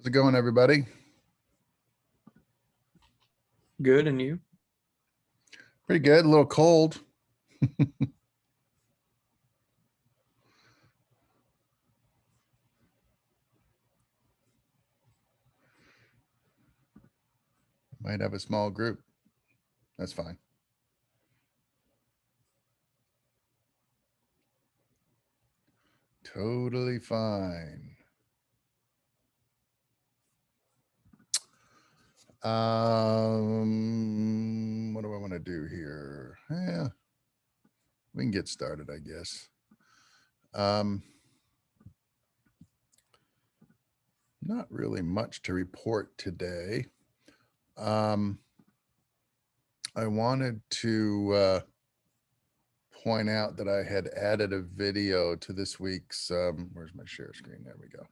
How's it going, everybody? Good, and you? Pretty good. A little cold. Might have a small group. That's fine. Totally fine. What do I want to do here? Yeah, we can get started, I guess. Not really much to report today. I wanted to point out that I had added a video to this week's, where's my share screen? There we go.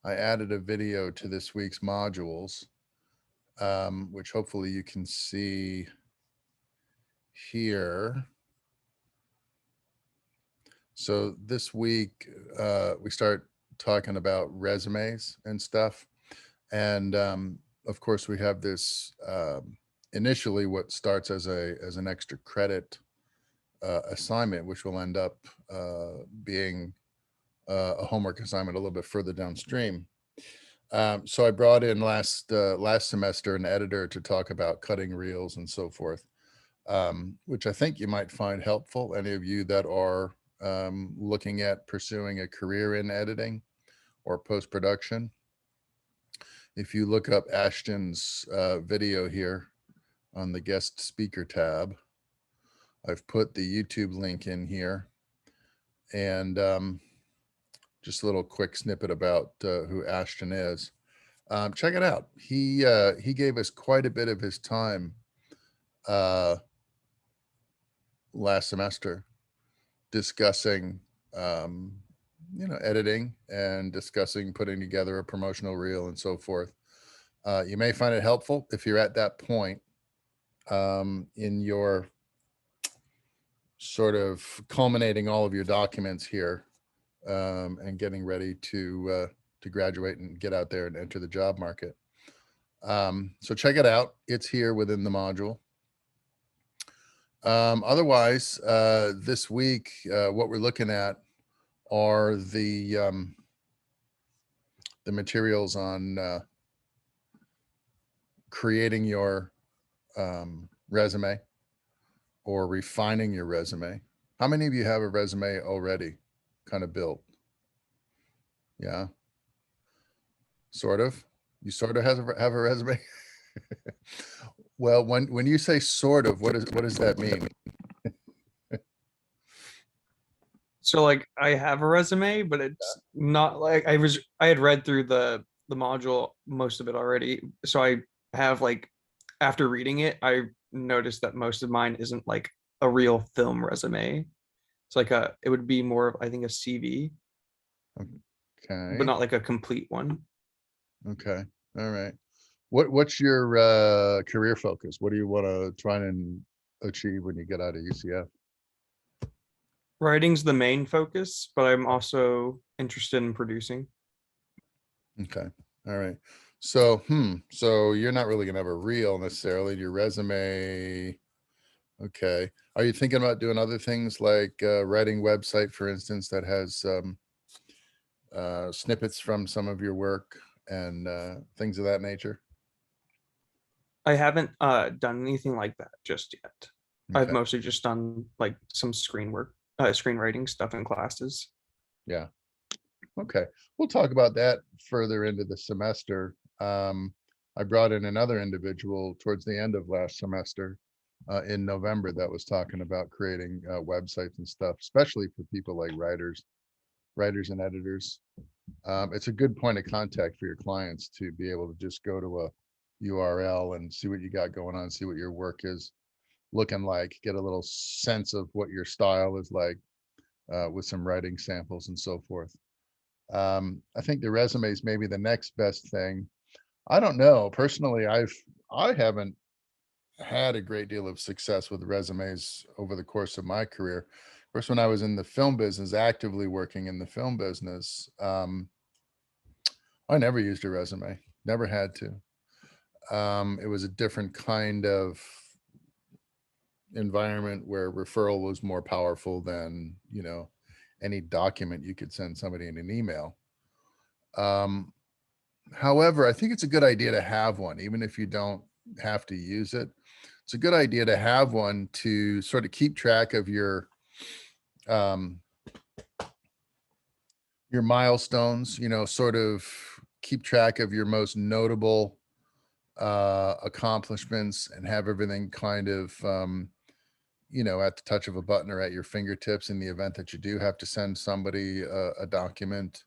I added a video to this week's modules, which hopefully you can see here. So this week, we start talking about resumes and stuff. And of course, we have this initially what starts as an extra credit assignment, which will end up being a homework assignment a little bit further downstream. So I brought in last semester an editor to talk about cutting reels and so forth, which I think you might find helpful. Any of you that are looking at pursuing a career in editing or post-production. If you look up Ashton's video here on the guest speaker tab, I've put the YouTube link in here, and just a little quick snippet about who Ashton is. Check it out. He gave us quite a bit of his time last semester discussing editing and discussing putting together a promotional reel and so forth. You may find it helpful if you're at that point in your sort of culminating all of your documents here and getting ready to graduate and get out there and enter the job market. So check it out. It's here within the module. Otherwise, this week, what we're looking at are the materials on creating your resume or refining your resume. How many of you have a resume already kind of built? Yeah, sort of. You sort of have a resume. Well, when you say sort of, what does that mean? So like I have a resume, but it's not like I had read through the module, most of it already. So I have like after reading it, I noticed that most of mine isn't like a real film resume. It's like it would be more of I think a CV. Okay. But not like a complete one. Okay. All right. What's your career focus? What do you want to try and achieve when you get out of UCF? Writing's the main focus, but I'm also interested in producing. Okay. All right. So, so you're not really gonna have a reel necessarily. Your resume. Okay. Are you thinking about doing other things like writing website, for instance, that has snippets from some of your work and things of that nature? I haven't done anything like that just yet. Okay. I've mostly just done like some screenwriting stuff in classes. Yeah. Okay. We'll talk about that further into the semester. I brought in another individual towards the end of last semester in November that was talking about creating websites and stuff, especially for people like writers and editors. It's a good point of contact for your clients to be able to just go to a URL and see what you got going on, see what your work is looking like, get a little sense of what your style is like with some writing samples and so forth. I think the resume is maybe the next best thing. I don't know. Personally, I haven't had a great deal of success with resumes over the course of my career. Of course, when I was in the film business, actively working in the film business, I never used a resume, never had to. It was a different kind of environment where referral was more powerful than, you know, any document you could send somebody in an email. However, I think it's a good idea to have one, even if you don't have to use it. It's a good idea to have one to sort of keep track of um, your milestones, you know, sort of keep track of your most notable accomplishments and have everything kind of, you know, at the touch of a button or at your fingertips in the event that you do have to send somebody a document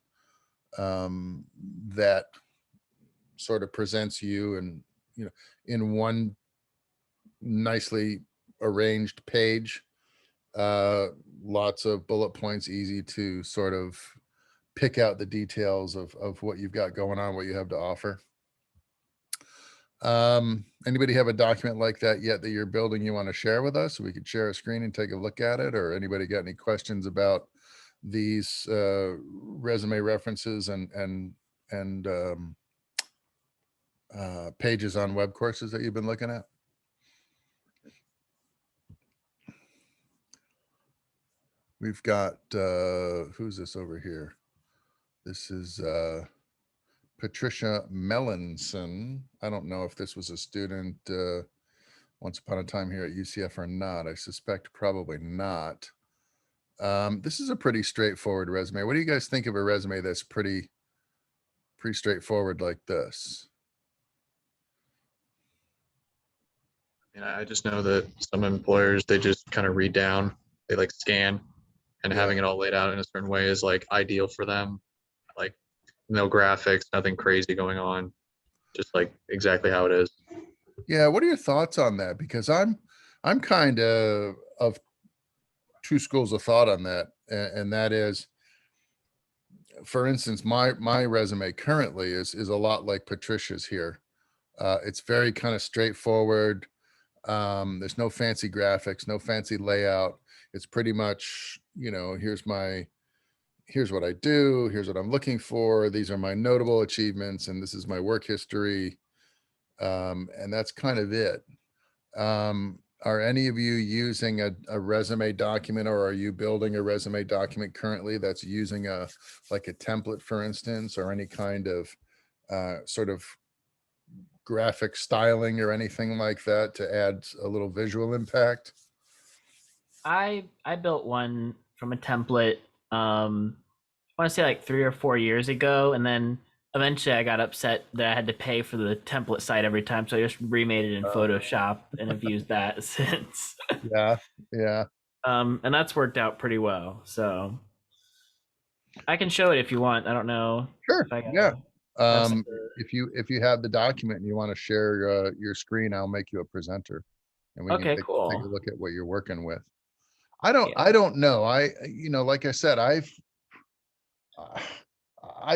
that sort of presents you and, you know, in one nicely arranged page, uh, lots of bullet points, easy to sort of pick out the details of what you've got going on, what you have to offer. Anybody have a document like that yet that you're building you want to share with us so we could share a screen and take a look at it? Or anybody got any questions about these resume references and pages on web courses that you've been looking at? We've got who's this over here? This is Patricia Mellinson. I don't know if this was a student once upon a time here at UCF or not. I suspect probably not. This is a pretty straightforward resume. What do you guys think of a resume that's pretty straightforward like this? And I just know that some employers, they just kind of read down, they like scan, and Yeah. having it all laid out in a certain way is like ideal for them. Like no graphics, nothing crazy going on, just like exactly how it is. Yeah, what are your thoughts on that? Because I'm kind of two schools of thought on that, and that is, for instance, my resume currently is a lot like Patricia's here. It's very kind of straightforward. There's no fancy graphics, no fancy layout. It's pretty much, you know, here's what I do, here's what I'm looking for, these are my notable achievements, and this is my work history. And that's kind of it. Are any of you using a resume document, or are you building a resume document currently that's using like a template, for instance, or any kind of sort of graphic styling or anything like that to add a little visual impact? I built one from a template. I want to say like 3 or 4 years ago, and then eventually I got upset that I had to pay for the template site every time, so I just remade it in Photoshop and have used that since. Yeah, yeah. And that's worked out pretty well. So I can show it if you want. I don't know. Sure. If I got Yeah. a If you have the document and you want to share your screen, I'll make you a presenter, and we can Okay, take a cool. look at what you're working with. Yeah. I don't know. You know, like I said, I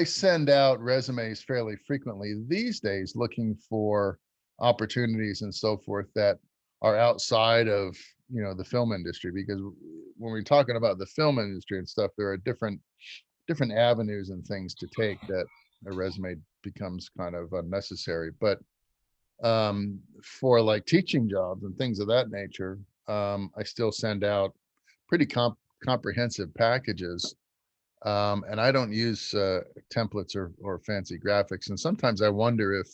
send out resumes fairly frequently these days looking for opportunities and so forth that are outside of, you know, the film industry, because when we're talking about the film industry and stuff, there are different avenues and things to take that a resume becomes kind of unnecessary. But for like teaching jobs and things of that nature, I still send out pretty comprehensive packages. And I don't use templates or fancy graphics. And sometimes I wonder if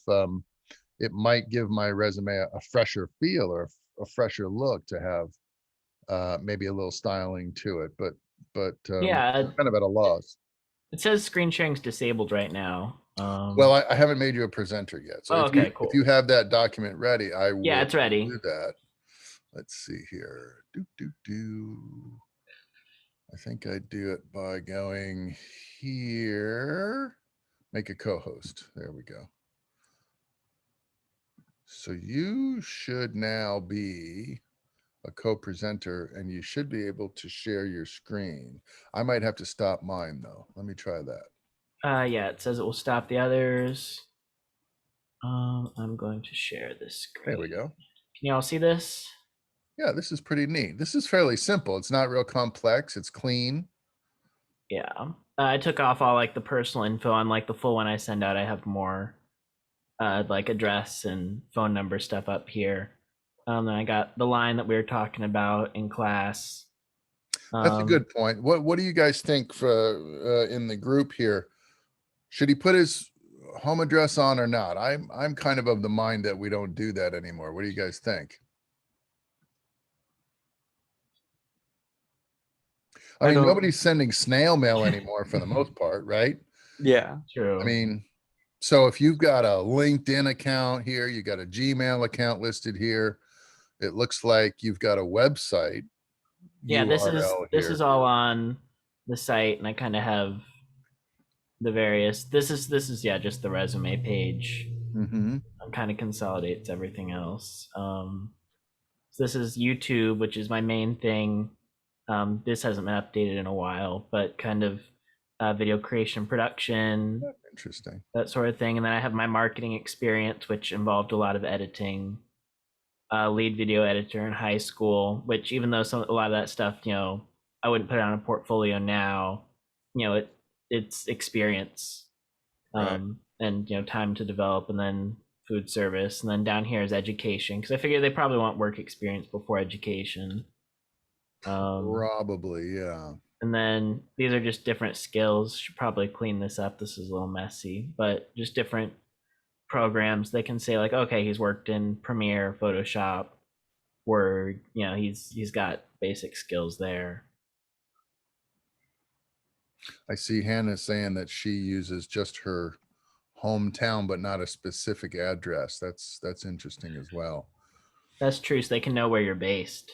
it might give my resume a fresher feel or a fresher look to have maybe a little styling to it. But Yeah, I'm kind of at a loss. it says screen sharing's disabled right now. Well, I haven't made you a presenter yet. So Oh, if you okay, cool. if you have that document ready, I Yeah, will it's ready. do that. Let's see here. I think I do it by going here. Make a co-host. There we go. So you should now be a co-presenter, and you should be able to share your screen. I might have to stop mine though. Let me try that. Yeah, it says it will stop the others. I'm going to share this screen. There we go. Can you all see this? Yeah, this is pretty neat. This is fairly simple. It's not real complex. It's clean. Yeah. I took off all like the personal info on like the full one I send out. I have more like address and phone number stuff up here. Then I got the line that we were talking about in class. That's a good point. What do you guys think for in the group here? Should he put his home address on or not? I'm kind of the mind that we don't do that anymore. What do you guys think? I mean, don't- nobody's sending snail mail anymore for the most part, right? Yeah. True. I mean, so if you've got a LinkedIn account here, you got a Gmail account listed here, it looks like you've got a website yeah, this URL here. is all on the site, and I kind of have the various. This is yeah, just the resume page. Mhm. Kind of consolidates everything else. So this is YouTube, which is my main thing. This hasn't been updated in a while, but kind of video creation, production, Interesting. that sort of thing. And then I have my marketing experience, which involved a lot of editing. Lead video editor in high school, which even though a lot of that stuff, I wouldn't put it on a portfolio now. It's experience, Right. and time to develop, and then food service, and then down here is education, because I figure they probably want work experience before education. Probably, yeah. And then these are just different skills. Should probably clean this up. This is a little messy, but just different programs. They can say like, okay, he's worked in Premiere, Photoshop, Word. He's got basic skills there. I see Hannah saying that she uses just her hometown, but not a specific address. That's interesting as well. That's true. So they can know where you're based.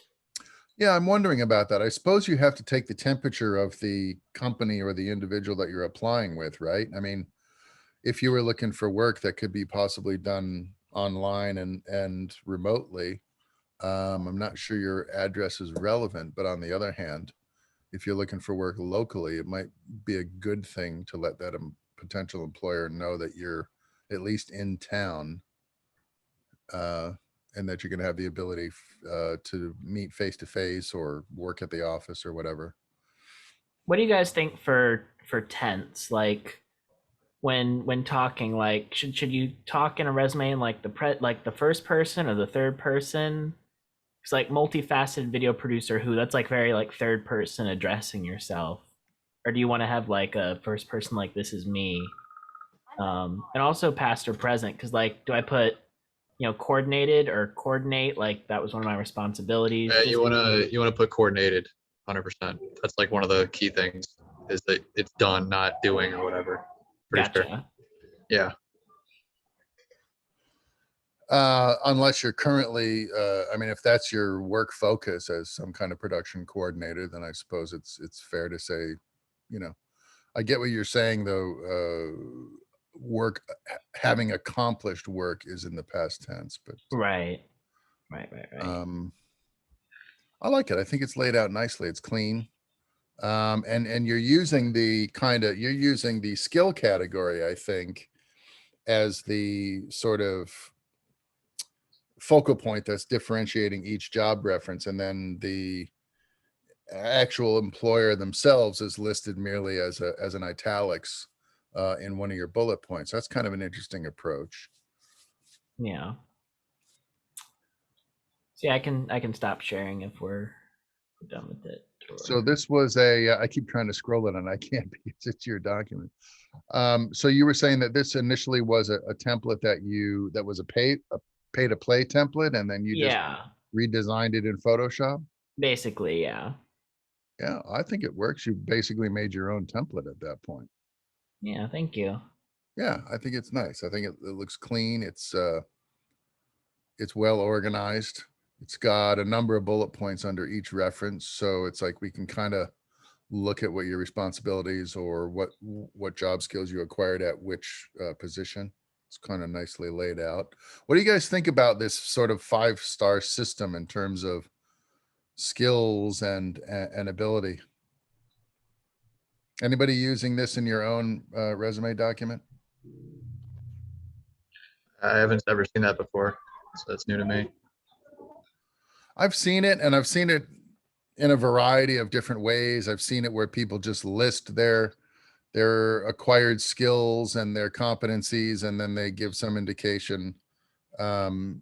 Yeah, I'm wondering about that. I suppose you have to take the temperature of the company or the individual that you're applying with, right? I mean, if you were looking for work that could be possibly done online and remotely, I'm not sure your address is relevant, but on the other hand, if you're looking for work locally, it might be a good thing to let that potential employer know that you're at least in town, and that you're going to have the ability to meet face to face or work at the office or whatever. What do you guys think for tense? Like when talking, like should you talk in a resume in like the first person or the third person? It's like multifaceted video producer who, that's like very like third person addressing yourself. Or do you want to have like a first person like this is me? And also past or present, because like do I put coordinated or coordinate, like that was one of my responsibilities? Yeah, you wanna put coordinated, 100%. That's like one of the key things is that it's done, not doing or whatever. Pretty sure. Gotcha. Yeah. Unless you're currently, I mean, if that's your work focus as some kind of production coordinator, then I suppose it's fair to say, I get what you're saying though. Work, having accomplished work is in the past tense, but Right. I like it. I think it's laid out nicely. It's clean. And you're using the skill category, I think, as the sort of focal point that's differentiating each job reference, and then the actual employer themselves is listed merely as an italics in one of your bullet points. That's kind of an interesting approach. Yeah. See, I can stop sharing if we're done with it. So this was I keep trying to scroll it and I can't because it's your document. So you were saying that this initially was a template that was a pay to play template, and then you just redesigned it in Photoshop? Basically, yeah. Yeah, I think it works. You basically made your own template at that point. Yeah, thank you. Yeah, I think it's nice. I think it looks clean. It's well organized. It's got a number of bullet points under each reference, so it's like we can kind of look at what your responsibilities or what job skills you acquired at which position. It's kind of nicely laid out. What do you guys think about this sort of 5-star system in terms of skills and ability? Anybody using this in your own resume document? I haven't ever seen that before, so that's new to me. I've seen it, and I've seen it in a variety of different ways. I've seen it where people just list their their acquired skills and their competencies, and then they give some indication, you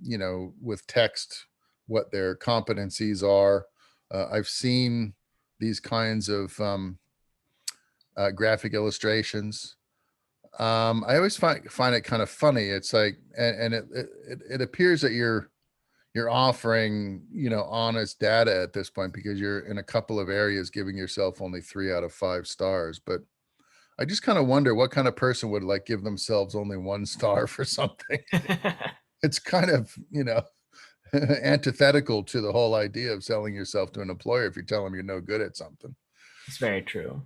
know, with text, what their competencies are. I've seen these kinds of graphic illustrations. I always find it kind of funny. It's like, and it appears that you're offering, you know, honest data at this point, because you're in a couple of areas giving yourself only 3 out of 5 stars. But I just kind of wonder what kind of person would like give themselves only 1 star for something. It's kind of, you know, antithetical to the whole idea of selling yourself to an employer if you tell them you're no good at something. It's very true.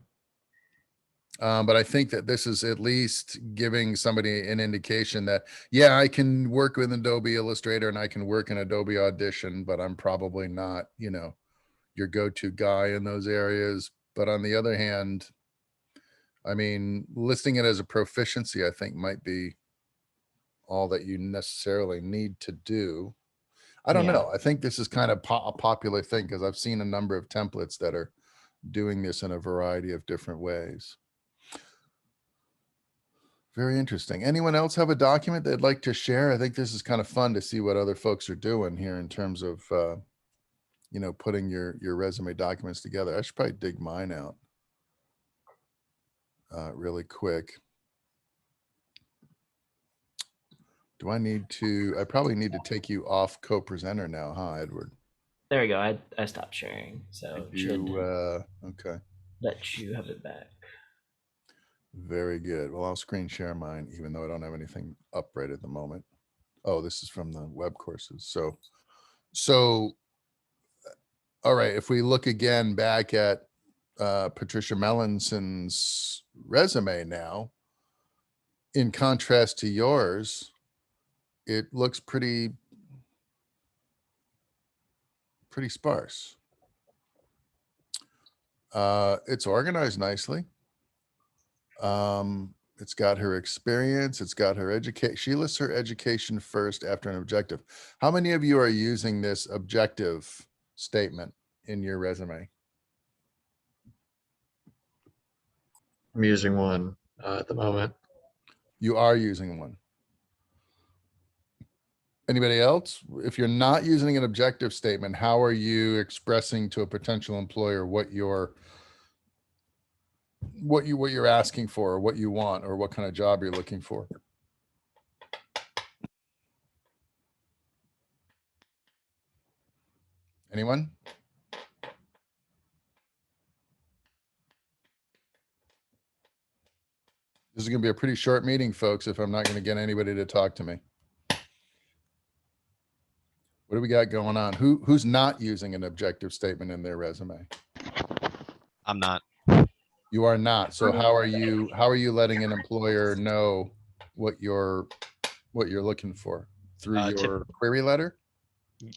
But I think that this is at least giving somebody an indication that, yeah, I can work with Adobe Illustrator and I can work in Adobe Audition, but I'm probably not, you know, your go-to guy in those areas. But on the other hand, I mean, listing it as a proficiency, I think might be all that you necessarily need to do. I don't Yeah. know. I think this is kind of a popular thing, because I've seen a number of templates that are doing this in a variety of different ways. Very interesting. Anyone else have a document they'd like to share? I think this is kind of fun to see what other folks are doing here in terms of, you know, putting your resume documents together. I should probably dig mine out really quick. Do I need to? I probably need to take you off co-presenter now, huh, Edward? There we go. I stopped sharing, so You, should okay. let you have it back. Very good. Well, I'll screen share mine, even though I don't have anything up right at the moment. Oh, this is from the web courses. So, all right. If we look again back at Patricia Mellinson's resume now, in contrast to yours, it looks pretty sparse. It's organized nicely. It's got her experience. It's got her education. She lists her education first after an objective. How many of you are using this objective statement in your resume? I'm using one at the moment. You are using one. Anybody else? If you're not using an objective statement, how are you expressing to a potential employer what you're asking for, or what you want, or what kind of job you're looking for? Anyone? This is going to be a pretty short meeting, folks, if I'm not going to get anybody to talk to me. What do we got going on? Who's not using an objective statement in their resume? I'm not. You are not. So how are you letting an employer know what you're looking for? Through your query letter?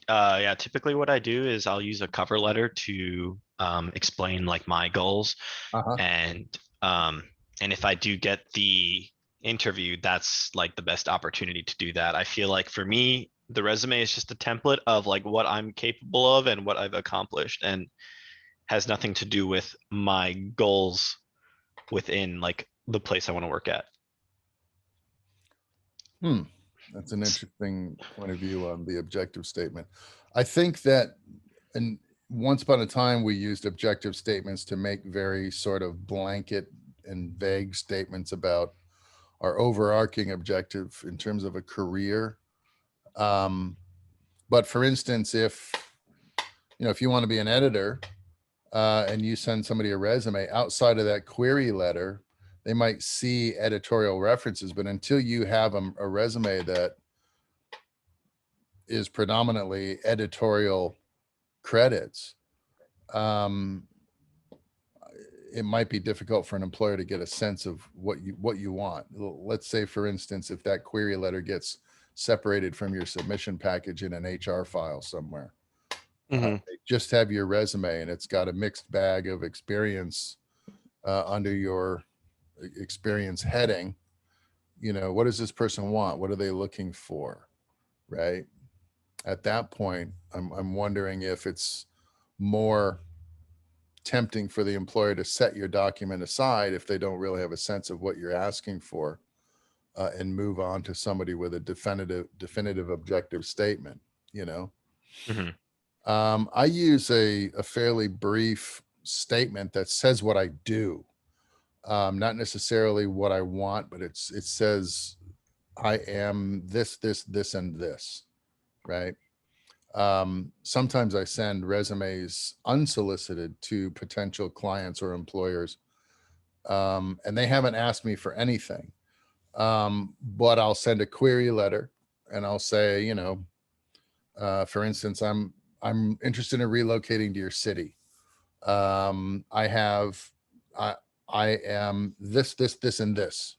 Yeah, typically what I do is I'll use a cover letter to explain like my goals, Uh-huh. and if I do get the interview, that's like the best opportunity to do that. I feel like for me, the resume is just a template of like what I'm capable of and what I've accomplished, and has nothing to do with my goals within like the place I want to work at. That's an interesting point of view on the objective statement. I think that, and once upon a time, we used objective statements to make very sort of blanket and vague statements about our overarching objective in terms of a career. But for instance, if you want to be an editor and you send somebody a resume, outside of that query letter, they might see editorial references, but until you have a resume that is predominantly editorial credits, it might be difficult for an employer to get a sense of what you want. Let's say, for instance, if that query letter gets separated from your submission package in an HR file somewhere, they just have your resume and it's got a mixed bag of experience under your experience heading. What does this person want? What are they looking for? Right? At that point, I'm wondering if it's more tempting for the employer to set your document aside if they don't really have a sense of what you're asking for, and move on to somebody with a definitive objective statement, you know? Mhm. I use a fairly brief statement that says what I do, not necessarily what I want, but it says I am this, and this, right? Sometimes I send resumes unsolicited to potential clients or employers, and they haven't asked me for anything. But I'll send a query letter and I'll say, you know, for instance, I'm interested in relocating to your city. I have, I, I am this, and this.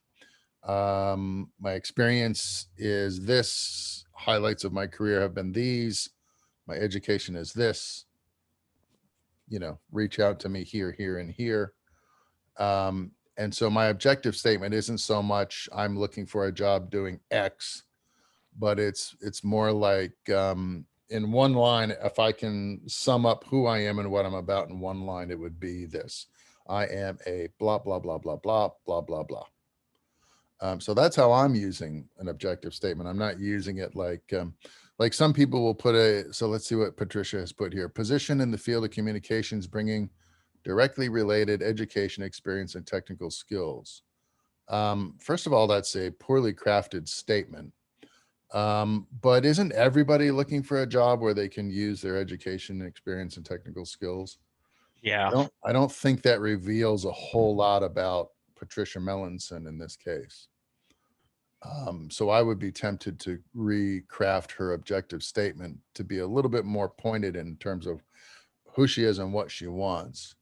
My experience is this. Highlights of my career have been these. My education is this. You know, reach out to me here, and here. And so my objective statement isn't so much I'm looking for a job doing X, but it's more like, in one line, if I can sum up who I am and what I'm about in one line, it would be this: I am a blah blah blah blah blah blah blah blah. So that's how I'm using an objective statement. I'm not using it like some people will put so let's see what Patricia has put here: position in the field of communications, bringing directly related education, experience, and technical skills. First of all, that's a poorly crafted statement. But isn't everybody looking for a job where they can use their education, experience, and technical skills? Yeah. I don't think that reveals a whole lot about Patricia Melanson in this case. So I would be tempted to recraft her objective statement to be a little bit more pointed in terms of who she is and what she wants.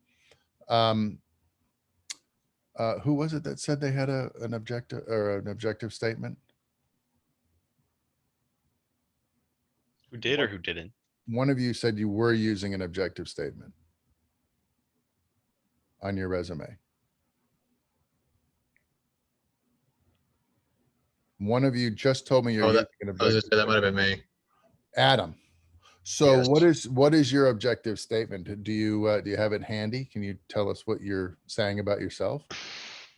Who was it that said they had an objective statement? Who did or who didn't? One of you said you were using an objective statement on your resume. One of you just told me you're Oh, using an I was gonna objective. say that might have been me. Adam. So Yes. what is your objective statement? Do you have it handy? Can you tell us what you're saying about yourself?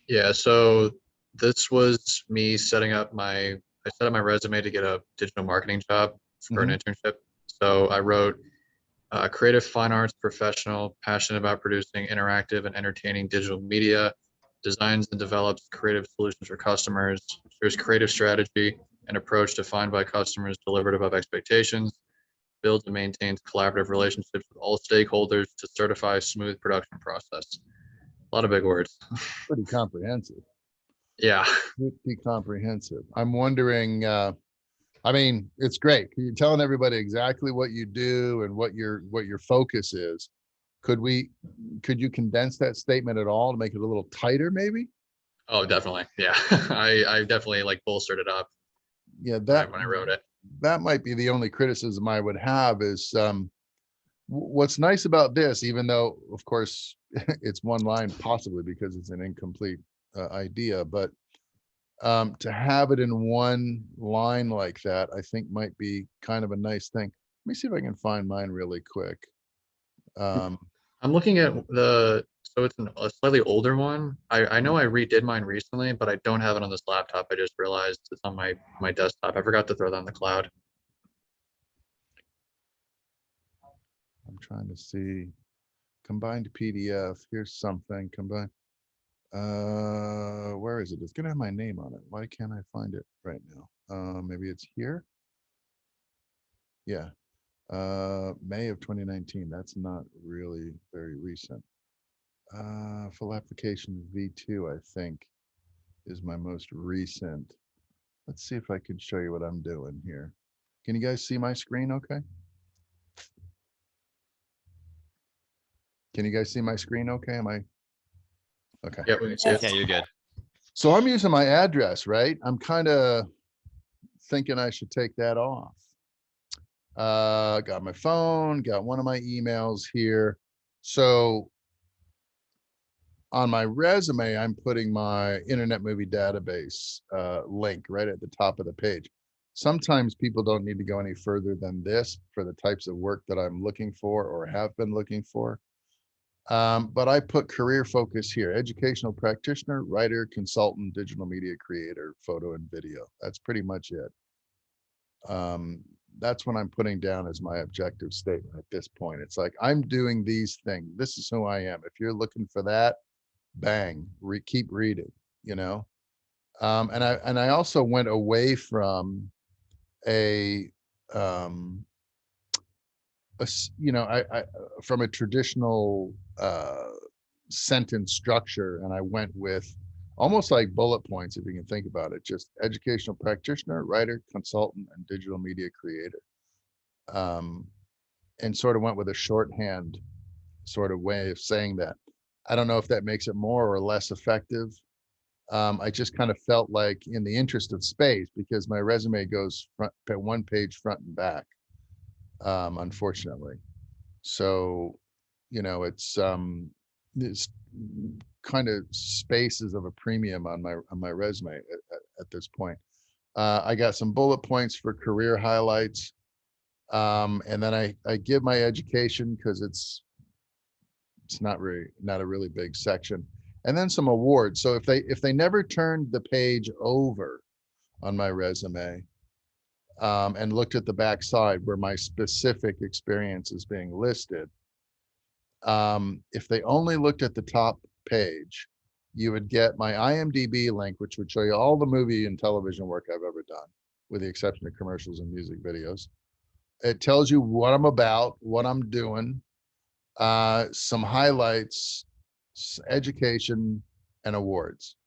Yeah, so this was me I set up my resume to get a digital marketing job for an internship. So I wrote, creative fine arts professional, passionate about producing interactive and entertaining digital media, designs and develops creative solutions for customers. There's creative strategy and approach defined by customers, delivered above expectations, builds and maintains collaborative relationships with all stakeholders to certify a smooth production process. A lot of big words. Pretty comprehensive. Yeah. Pretty comprehensive. I'm wondering, I mean, it's great. You're telling everybody exactly what you do and what your focus is. Could you condense that statement at all to make it a little tighter, maybe? Oh, definitely. Yeah. I definitely like bolstered it up Yeah, when I wrote it. that might be the only criticism I would have is, what's nice about this, even though of course it's one line, possibly because it's an incomplete idea, but to have it in one line like that, I think might be kind of a nice thing. Let me see if I can find mine really quick. I'm looking at so it's a slightly older one. I know I redid mine recently, but I don't have it on this laptop. I just realized it's on my desktop. I forgot to throw that on the cloud. I'm trying to see combined PDF. Here's something combined. Where is it? It's gonna have my name on it. Why can't I find it right now? Maybe it's here. Yeah. May of 2019. That's not really very recent. Full application V2, I think, is my most recent. Let's see if I can show you what I'm doing here. Can you guys see my screen okay? Can you guys see my screen okay? Am I? Okay. Yeah, we can see it. Yeah, you're good. So I'm using my address, right? I'm kind of thinking I should take that off. Got my phone, got one of my emails here. So on my resume, I'm putting my Internet Movie Database link right at the top of the page. Sometimes people don't need to go any further than this for the types of work that I'm looking for or have been looking for. But I put career focus here: educational practitioner, writer, consultant, digital media creator, photo and video. That's pretty much it. That's what I'm putting down as my objective statement at this point. It's like, I'm doing these things. This is who I am. If you're looking for that, bang, keep reading, you know? And I also went away from a, you know, from a traditional sentence structure, and I went with almost like bullet points, if you can think about it, just educational practitioner, writer, consultant, and digital media creator. And sort of went with a shorthand sort of way of saying that. I don't know if that makes it more or less effective. I just kind of felt like, in the interest of space, because my resume goes one page front and back, unfortunately. So, you know, it's kind of spaces of a premium on my resume at this point. I got some bullet points for career highlights. And then I give my education, because it's not a really big section, and then some awards. So if they never turned the page over on my resume, and looked at the back side where my specific experience is being listed, if they only looked at the top page, you would get my IMDb link, which would show you all the movie and television work I've ever done, with the exception of commercials and music videos. It tells you what I'm about, what I'm doing, some highlights, education, and awards.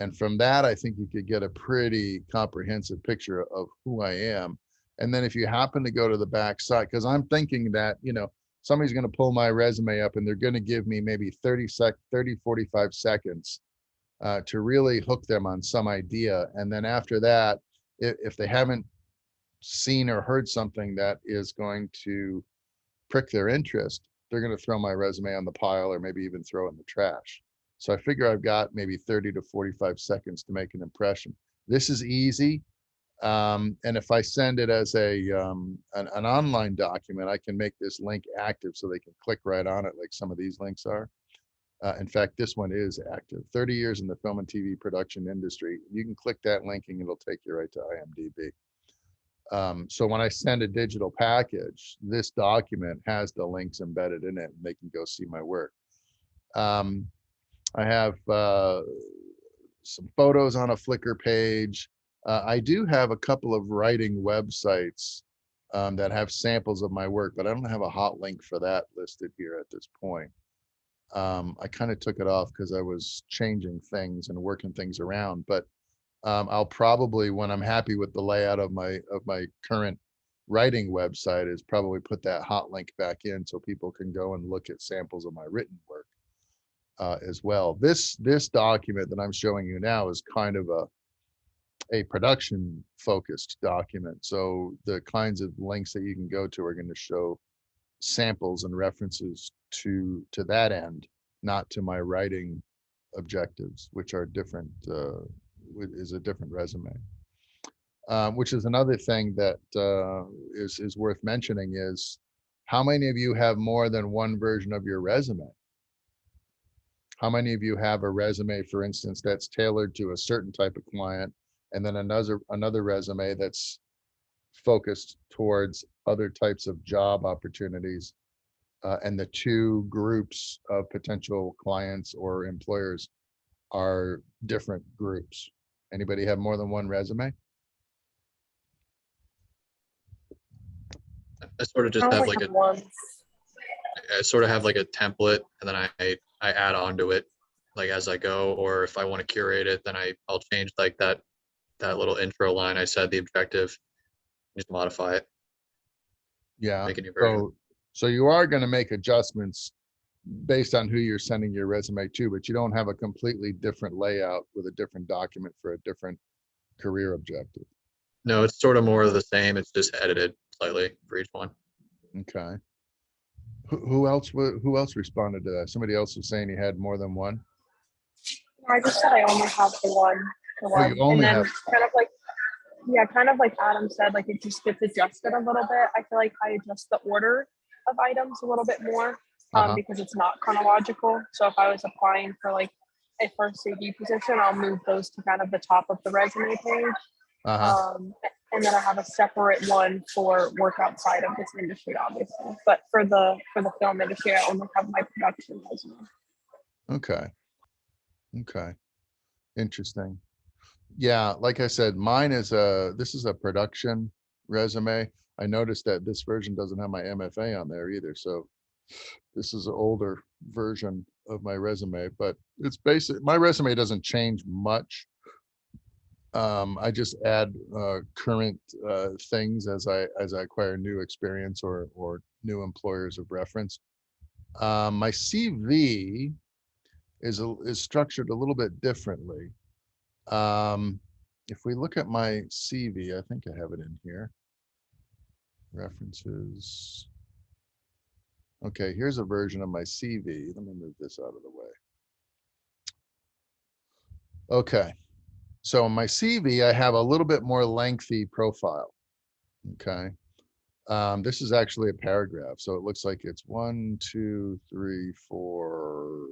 And from that, I think you could get a pretty comprehensive picture of who I am. And then if you happen to go to the back side, because I'm thinking that, you know, somebody's going to pull my resume up and they're going to give me maybe 45 seconds to really hook them on some idea. And then after that, if they haven't seen or heard something that is going to prick their interest, they're going to throw my resume on the pile, or maybe even throw it in the trash. So I figure I've got maybe 30 to 45 seconds to make an impression. This is easy. And if I send it as an online document, I can make this link active so they can click right on it, like some of these links are. In fact, this one is active. 30 years in the film and TV production industry. You can click that link and it'll take you right to IMDb. So when I send a digital package, this document has the links embedded in it, and they can go see my work. I have some photos on a Flickr page. I do have a couple of writing websites that have samples of my work, but I don't have a hot link for that listed here at this point. I kind of took it off because I was changing things and working things around, but I'll probably, when I'm happy with the layout of my current writing website, is probably put that hot link back in so people can go and look at samples of my written work as well. This document that I'm showing you now is kind of a production focused document. So the kinds of links that you can go to are going to show samples and references to that end, not to my writing objectives, which are different, is a different resume. Which is another thing that is worth mentioning, is how many of you have more than one version of your resume? How many of you have a resume, for instance, that's tailored to a certain type of client, and then another resume that's focused towards other types of job opportunities, and the two groups of potential clients or employers are different groups? Anybody have more than one resume? I sort of just I have only like have one. I sort of have like a template, and then I add on to it like as I go, or if I want to curate it, then I'll change like that little intro line I said, the objective, just modify it, Yeah. make a new version. So you are going to make adjustments based on who you're sending your resume to, but you don't have a completely different layout with a different document for a different career objective. No, it's sort of more of the same. It's just edited slightly for each one. Okay. Who else responded to that? Somebody else was saying he had more than one. I just said I only have the one. Oh, you only and then have. kind of like Adam said, like it just gets adjusted a little bit. I feel like I adjust the order of items a little bit more. Uh-huh. because it's not chronological. So if I was applying for like a first AD position, I'll move those to kind of the top of the resume page. Uh-huh. And then I have a separate one for work outside of this industry, obviously. But for the film industry, I only have my production resume. Okay. Okay. Interesting. Yeah, like I said, mine is this is a production resume. I noticed that this version doesn't have my MFA on there either. So this is an older version of my resume, but it's basic. My resume doesn't change much. I just add current things as I acquire new experience or new employers of reference. My CV is structured a little bit differently. If we look at my CV, I think I have it in here. References. Okay, here's a version of my CV. Let me move this out of the way. Okay, so in my CV, I have a little bit more lengthy profile. Okay, this is actually a paragraph, so it looks like it's 1, 2, 3, 4,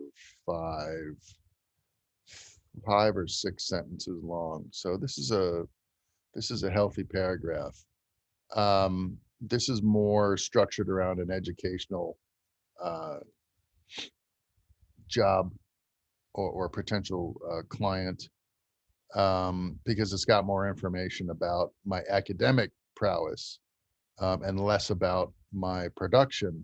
5 or 6 sentences long. So this is a healthy paragraph. This is more structured around an educational job or potential client, because it's got more information about my academic prowess and less about my production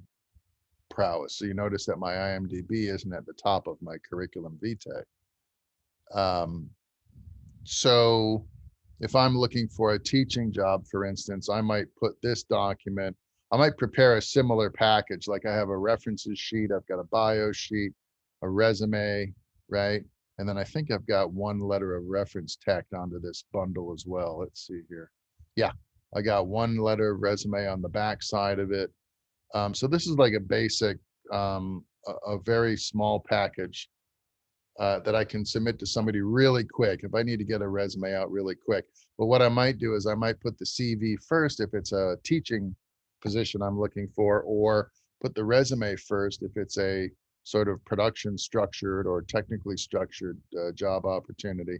prowess. So you notice that my IMDb isn't at the top of my curriculum vitae. So if I'm looking for a teaching job, for instance, I might put this document, I might prepare a similar package. Like I have a references sheet, I've got a bio sheet, a resume, right? And then I think I've got one letter of reference tacked onto this bundle as well. Let's see here. Yeah, I got one letter of resume on the back side of it. So this is like a basic, a very small package that I can submit to somebody really quick if I need to get a resume out really quick. But what I might do is I might put the CV first if it's a teaching position I'm looking for, or put the resume first if it's a sort of production structured or technically structured job opportunity,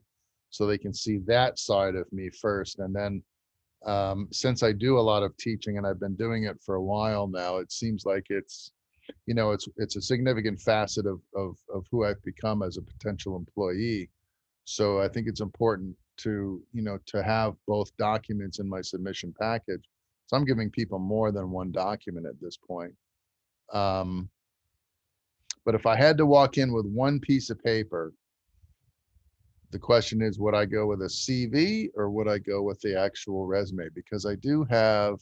so they can see that side of me first. And then since I do a lot of teaching and I've been doing it for a while now, it seems like it's a significant facet of who I've become as a potential employee. So I think it's important to to have both documents in my submission package. So I'm giving people more than one document at this point. But if I had to walk in with one piece of paper, the question is, would I go with a CV or would I go with the actual resume? Because I do have,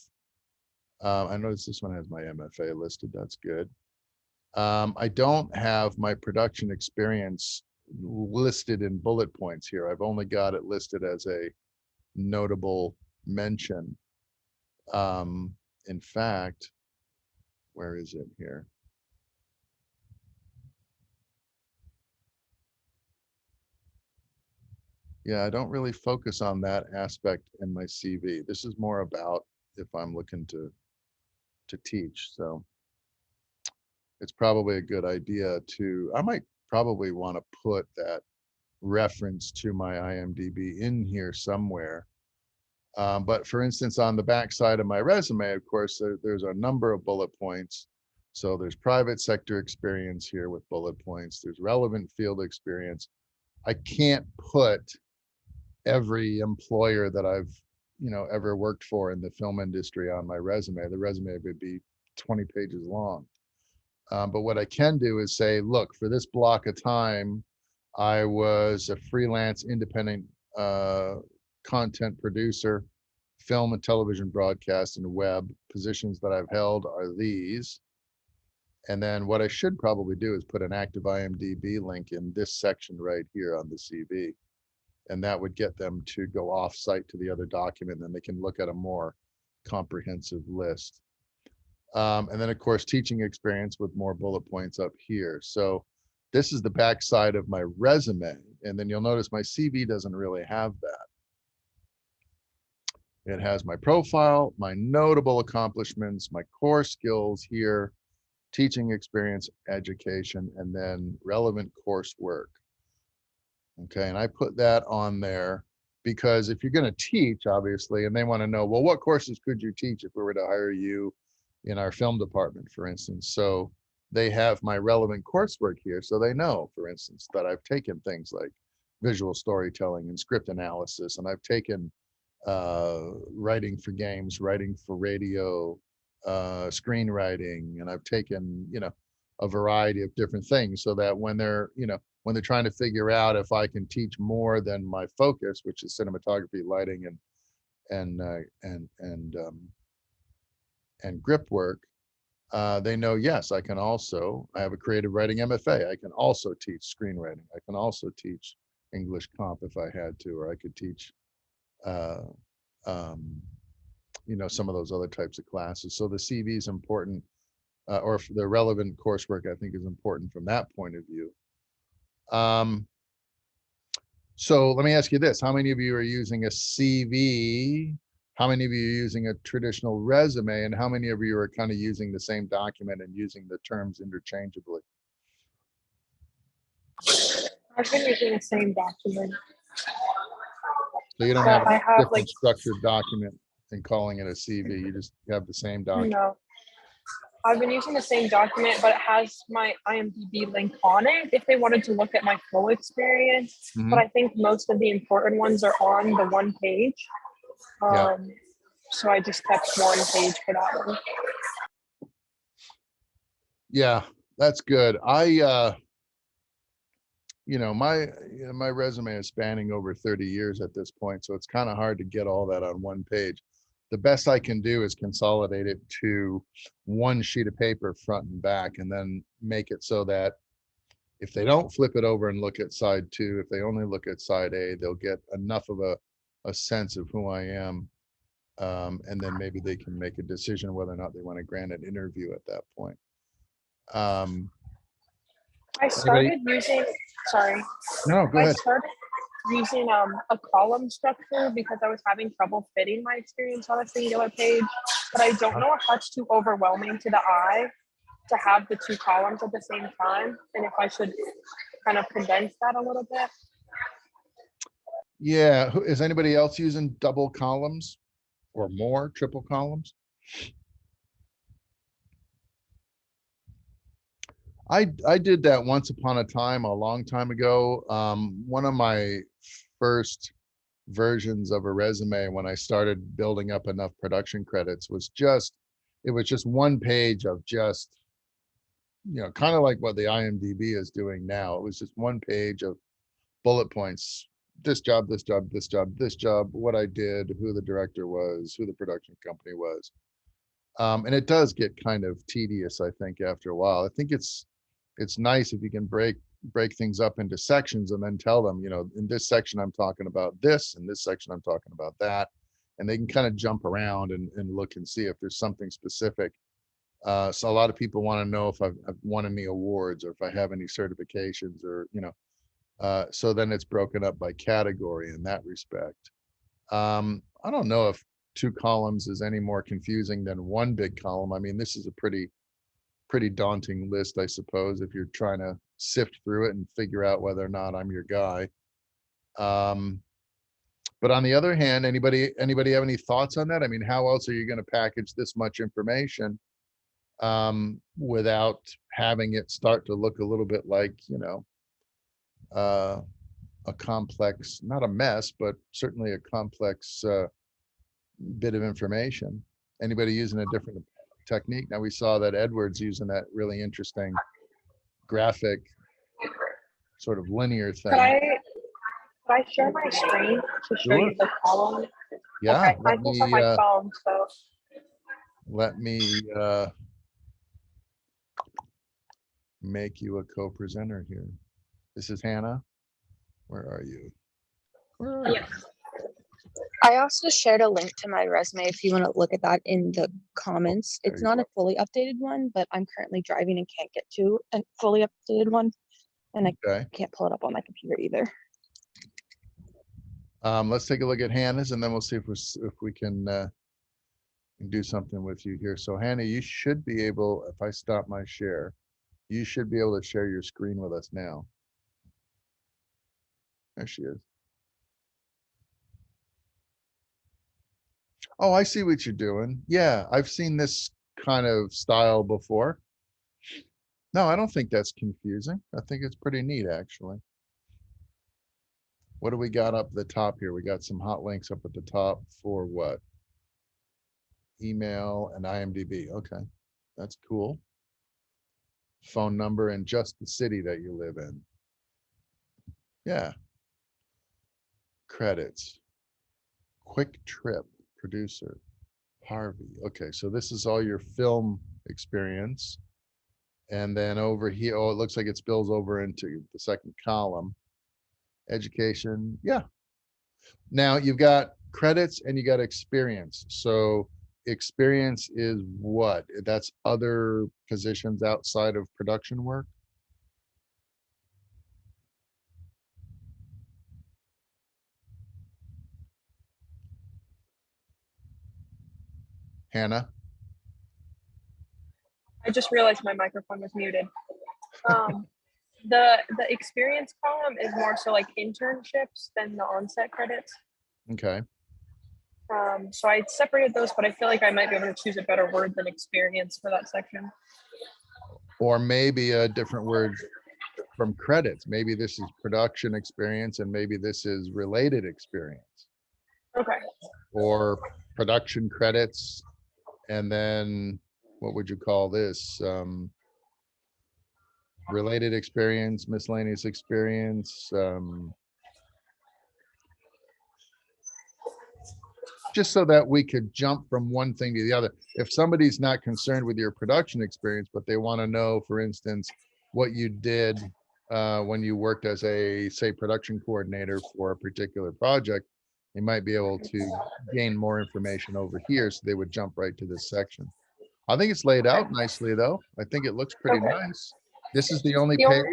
I noticed this one has my MFA listed. That's good. I don't have my production experience listed in bullet points here. I've only got it listed as a notable mention. In fact, where is it here? Yeah, I don't really focus on that aspect in my CV. This is more about if I'm looking to teach. So it's probably a good idea I might probably want to put that reference to my IMDb in here somewhere. But for instance, on the back side of my resume, of course, there's a number of bullet points. So there's private sector experience here with bullet points. There's relevant field experience. I can't put every employer that I've ever worked for in the film industry on my resume. The resume would be 20 pages long. But what I can do is say, look, for this block of time, I was a freelance independent content producer, film and television broadcast and web. Positions that I've held are these. And then what I should probably do is put an active IMDb link in this section right here on the CV. And that would get them to go off site to the other document, and then they can look at a more comprehensive list. And then of course, teaching experience with more bullet points up here. So this is the back side of my resume. And then you'll notice my CV doesn't really have that. It has my profile, my notable accomplishments, my core skills here, teaching experience, education, and then relevant coursework. Okay, and I put that on there because if you're going to teach, obviously, and they want to know, well, what courses could you teach if we were to hire you in our film department, for instance? So they have my relevant coursework here. So they know, for instance, that I've taken things like visual storytelling and script analysis, and I've taken writing for games, writing for radio, screenwriting, and I've taken, a variety of different things, so that when they're, when they're trying to figure out if I can teach more than my focus, which is cinematography, lighting, and grip work, they know, yes, I have a creative writing MFA. I can also teach screenwriting. I can also teach English comp if I had to, or I could teach, some of those other types of classes. So the CV is important, or the relevant coursework, I think, is important from that point of view. So let me ask you this. How many of you are using a CV? How many of you are using a traditional resume? And how many of you are kind of using the same document and using the terms interchangeably? I've been using the same document. So you don't But have I a have, different like- structured document and calling it a CV. You just have the same document. No. I've been using the same document, but it has my IMDb link on it if they wanted to look at my full experience. Mhm. But I think most of the important ones are on the one page. Yeah. So I just kept one page for that one. Yeah, that's good. My resume is spanning over 30 years at this point, so it's kind of hard to get all that on one page. The best I can do is consolidate it to one sheet of paper, front and back, and then make it so that if they don't flip it over and look at side 2, if they only look at side A, they'll get enough of a sense of who I am. And then maybe they can make a decision whether or not they want to grant an interview at that point. I started using, sorry. No, go I ahead. started using a column structure because I was having trouble fitting my experience on a singular page, but I don't know if that's too overwhelming to the eye to have the 2 columns at the same time, and if I should kind of condense that a little bit. Yeah, is anybody else using double columns or more, triple columns? I did that once upon a time, a long time ago. One of my first versions of a resume when I started building up enough production credits was just one page of just, kind of like what the IMDb is doing now. It was just one page of bullet points. This job, this job, this job, this job, what I did, who the director was, who the production company was. And it does get kind of tedious, I think, after a while. I think it's nice if you can break things up into sections and then tell them, in this section I'm talking about this, in this section I'm talking about that, and they can kind of jump around and look and see if there's something specific. So a lot of people want to know if I've won any awards or if I have any certifications, or so then it's broken up by category in that respect. I don't know if 2 columns is any more confusing than one big column. I mean, this is a pretty daunting list, I suppose, if you're trying to sift through it and figure out whether or not I'm your guy. But on the other hand, anybody have any thoughts on that? I mean, how else are you going to package this much information without having it start to look a little bit like, a complex, not a mess, but certainly a complex bit of information? Anybody using a different technique? Now, we saw that Edward's using that really interesting graphic sort of linear thing. Could I share my screen to show you the column? Yeah, Okay, I just on my phone, so. Let me make you a co-presenter here. This is Hannah. Where are you? Where are you? I also shared a link to my resume if you want to look at that in the comments. There It's you not go. a fully updated one, but I'm currently driving and can't get to a fully updated one. And I Okay. can't pull it up on my computer either. Let's take a look at Hannah's, and then we'll see if we can do something with you here. So Hannah, you should be able, if I stop my share, you should be able to share your screen with us now. There she is. Oh, I see what you're doing. Yeah, I've seen this kind of style before. No, I don't think that's confusing. I think it's pretty neat, actually. What do we got up the top here? We got some hot links up at the top for what? Email and IMDb. Okay, that's cool. Phone number and just the city that you live in. Yeah. Credits. Quick Trip, producer, Harvey. Okay, so this is all your film experience. And then over here, oh, it looks like it spills over into the second column. Education, yeah. Now you've got credits and you got experience. So experience is what? That's other positions outside of production work? Hannah? I just realized my microphone was muted. The experience column is more so like internships than the onset credits. Okay. So I separated those, but I feel like I might be able to choose a better word than experience for that section. Or maybe a different word from credits. Maybe this is production experience and maybe this is related experience. Okay. Or production credits. And then what would you call this? Related experience, miscellaneous experience. Just so that we could jump from one thing to the other. If somebody's not concerned with your production experience, but they want to know, for instance, what you did when you worked as a, say, production coordinator for a particular project, they might be able to gain more information over here. So they would jump right to this section. I think it's laid out nicely, though. I think it looks pretty nice. This is the only page.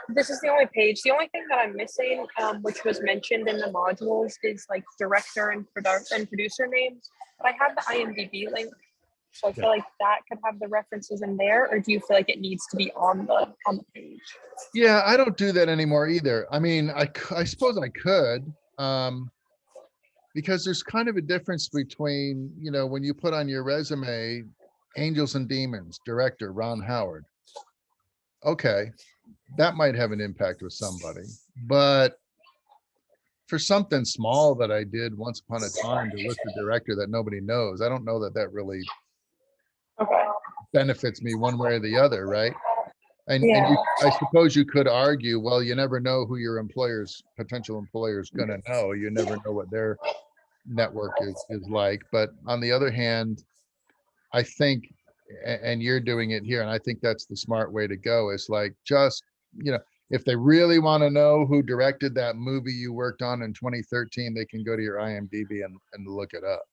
This is the only page. The only thing that I'm missing, which was mentioned in the modules, is like director and producer names. But I have the IMDb link, so I feel like that could have the references in there. Or do you feel like it needs to be on the page? Yeah, I don't do that anymore either. I mean, I suppose I could, because there's kind of a difference between, you know, when you put on your resume, Angels and Demons, director Ron Howard. Okay, that might have an impact with somebody, but for something small that I did once upon a time to list a director that nobody knows, I don't know that that really benefits me one way or the other, right? And I suppose you could argue, well, you never know who your potential employer is going to know. You never know what their network is like. But on the other hand, I think, and you're doing it here, and I think that's the smart way to go, is like, just, you know, if they really want to know who directed that movie you worked on in 2013, they can go to your IMDb and look it up.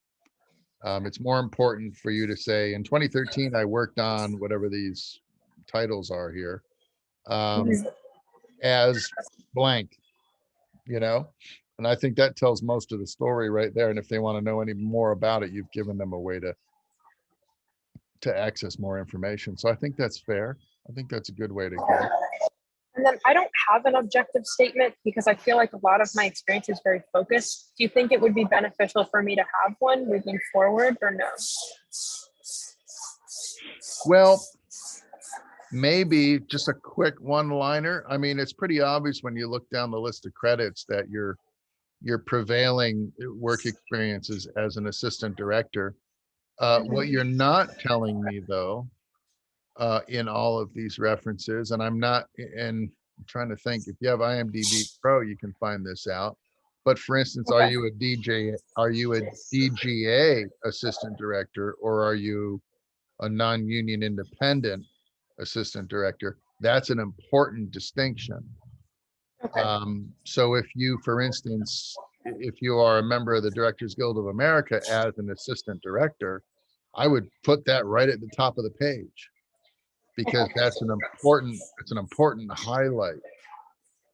It's more important for you to say, in 2013, I worked on whatever these titles are here, as blank, you know? And I think that tells most of the story right there. And if they want to know any more about it, you've given them a way to access more information. So I think that's fair. I think that's a good way to go. And then I don't have an objective statement because I feel like a lot of my experience is very focused. Do you think it would be beneficial for me to have one moving forward or no? Well, maybe just a quick one-liner. I mean, it's pretty obvious when you look down the list of credits that your prevailing work experiences as an assistant director. What you're not telling me, though, in all of these references, and I'm trying to think, if you have IMDb Pro, you can find this out. But for instance, are you a DGA assistant director, or are you a non-union independent assistant director? That's an important distinction. So if you, for instance, if you are a member of the Directors Guild of America as an assistant director, I would put that right at the top of the page, because that's an important highlight.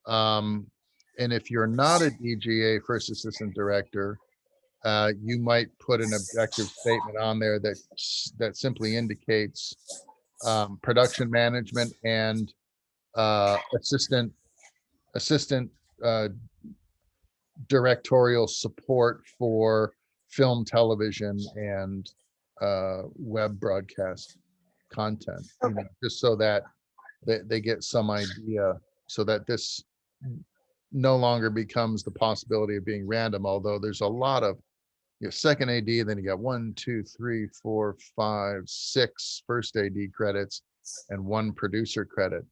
And if you're not a DGA first assistant director, you might put an objective statement on there that simply indicates production management and assistant uh, directorial support for film, television, and web broadcast content. You know, just so that they get some idea, so that this no longer becomes the possibility of being random. Although there's a lot of second AD, then you got 1, 2, 3, 4, 5, 6 first AD credits and 1 producer credit.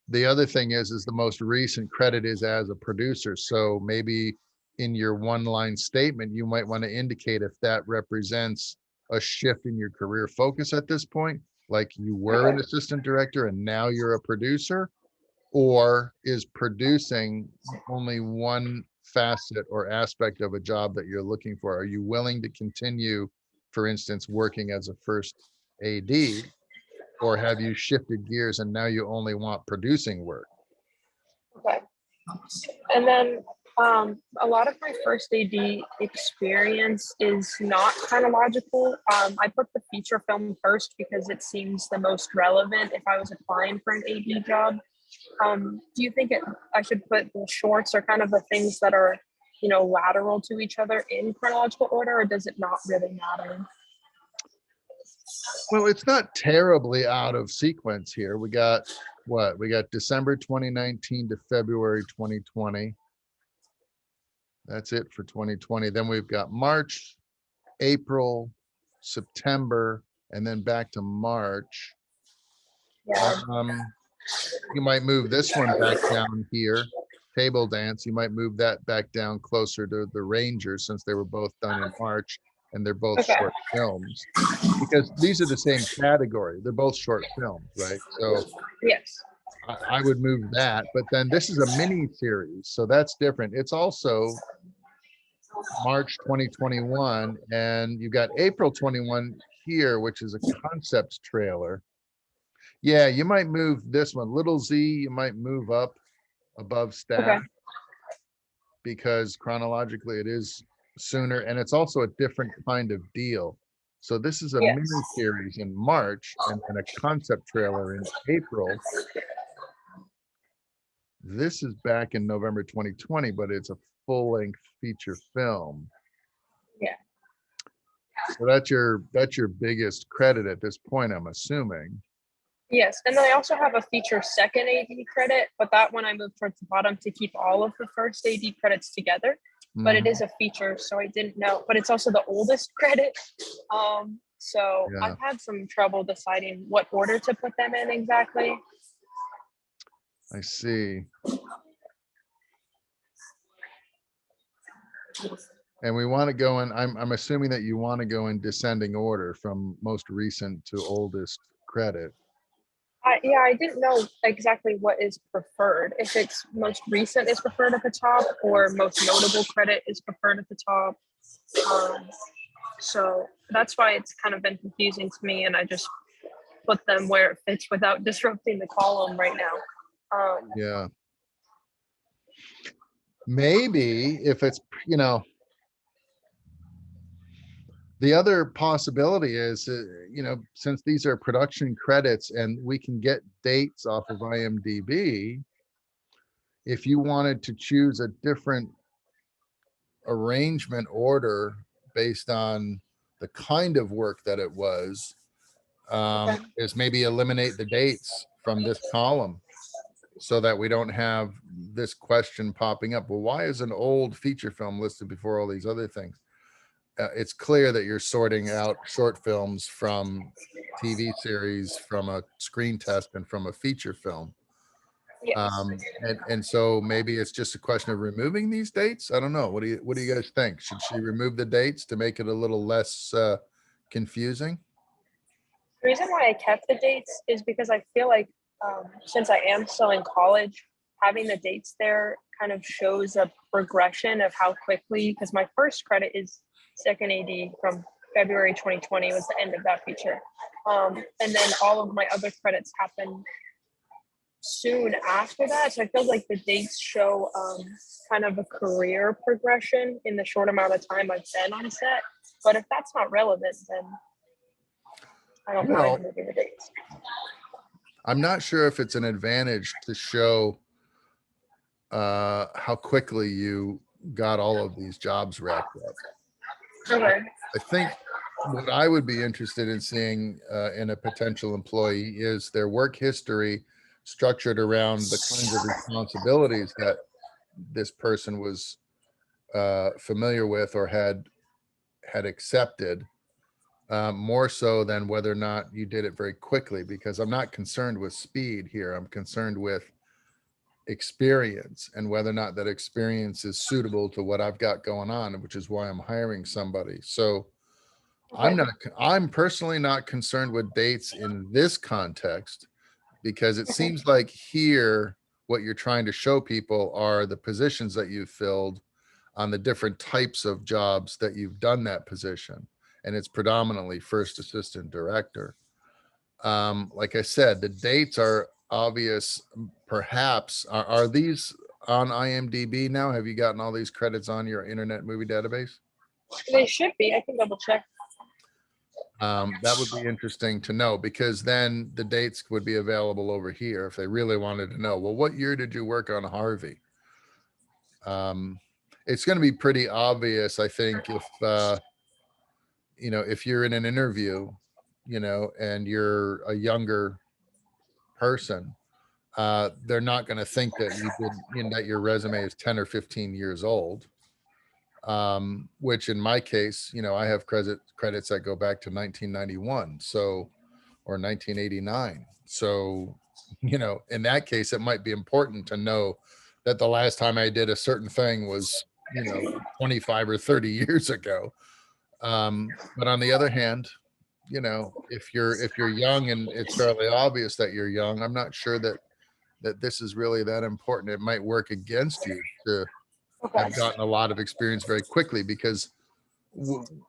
The other thing is the most recent credit is as a producer. So maybe in your 1-line statement, you might want to indicate if that represents a shift in your career focus at this point, like you were an assistant director and now you're a producer, or is producing only one facet or aspect of a job that you're looking for? Are you willing to continue, for instance, working as a first AD, or have you shifted gears and now you only want producing work? Okay. And then a lot of my first AD experience is not chronological. I put the feature film first because it seems the most relevant if I was applying for an AD job. Do you think I should put the shorts or kind of the things that are, you know, lateral to each other in chronological order, or does it not really matter? Well, it's not terribly out of sequence here. We got what? We got December 2019 to February 2020. That's it for 2020. Then we've got March, April, September, and then back to March. Yeah. You might move this one back down here. Table Dance, you might move that back down closer to the Rangers, since they were both done in March and they're both short films, because these are the same category. They're both short films, right? So Yes. I would move that, but then this is a mini series, so that's different. It's also March 2021, and you got April 21 here, which is a concept trailer. Yeah, you might move this one, little Z, you might move up above staff, because chronologically it is sooner, and it's also a different kind of deal. So this is a mini series in March and then a concept trailer in April. This is back in November 2020, but it's a full-length feature film. Yeah. So that's your biggest credit at this point, I'm assuming. Yes, and then I also have a feature second AD credit, but that one I moved towards the bottom to keep all of the first AD credits together. But it is a feature, so I didn't know. But it's also the oldest credit. So I've had some trouble deciding what order to put them in exactly. I see. And we want to go in, I'm assuming that you want to go in descending order from most recent to oldest credit. Yeah, I didn't know exactly what is preferred. If it's most recent is preferred at the top, or most notable credit is preferred at the top. So that's why it's kind of been confusing to me, and I just put them where it fits without disrupting the column right now. Yeah. Maybe if it's, you know, the other possibility is, you know, since these are production credits and we can get dates off of IMDb, if you wanted to choose a different arrangement order based on the kind of work that it was, is maybe eliminate the dates from this column so that we don't have this question popping up. Well, why is an old feature film listed before all these other things? It's clear that you're sorting out short films from TV series, from a screen test, and from a feature film. Yes. And so maybe it's just a question of removing these dates. I don't know. What do you guys think? Should she remove the dates to make it a little less confusing? The reason why I kept the dates is because I feel like since I am still in college, having the dates there kind of shows a progression of how quickly, because my first credit is second AD from February 2020 was the end of that feature. And then all of my other credits happen soon after that. So I feel like the dates show kind of a career progression in the short amount of time I've been on set. But if that's not relevant, then I don't Well, mind moving the dates. I'm not sure if it's an advantage to show how quickly you got all of these jobs wrapped up. Okay. I think what I would be interested in seeing in a potential employee is their work history structured around the kinds of responsibilities that this person was familiar with or had accepted, more so than whether or not you did it very quickly, because I'm not concerned with speed here. I'm concerned with experience and whether or not that experience is suitable to what I've got going on, which is why I'm hiring somebody. So I'm personally not concerned with dates in this context, because it seems like here what you're trying to show people are the positions that you've filled on the different types of jobs that you've done that position, and it's predominantly first assistant director. Like I said, the dates are obvious. Perhaps are these on IMDb now? Have you gotten all these credits on your Internet Movie Database? They should be. I can double check. That would be interesting to know, because then the dates would be available over here if they really wanted to know, well, what year did you work on Harvey? It's going to be pretty obvious, I think, if you know, if you're in an interview, you know, and you're a younger person, they're not going to think that you did, you know, that your resume is 10 or 15 years old. Which in my case, you know, I have credits that go back to 1991, so, or 1989. So, you know, in that case, it might be important to know that the last time I did a certain thing was, you know, 25 or 30 years ago. But on the other hand, you know, if you're young and it's fairly obvious that you're young, I'm not sure that this is really that important. It might work against you to Okay. have gotten a lot of experience very quickly, because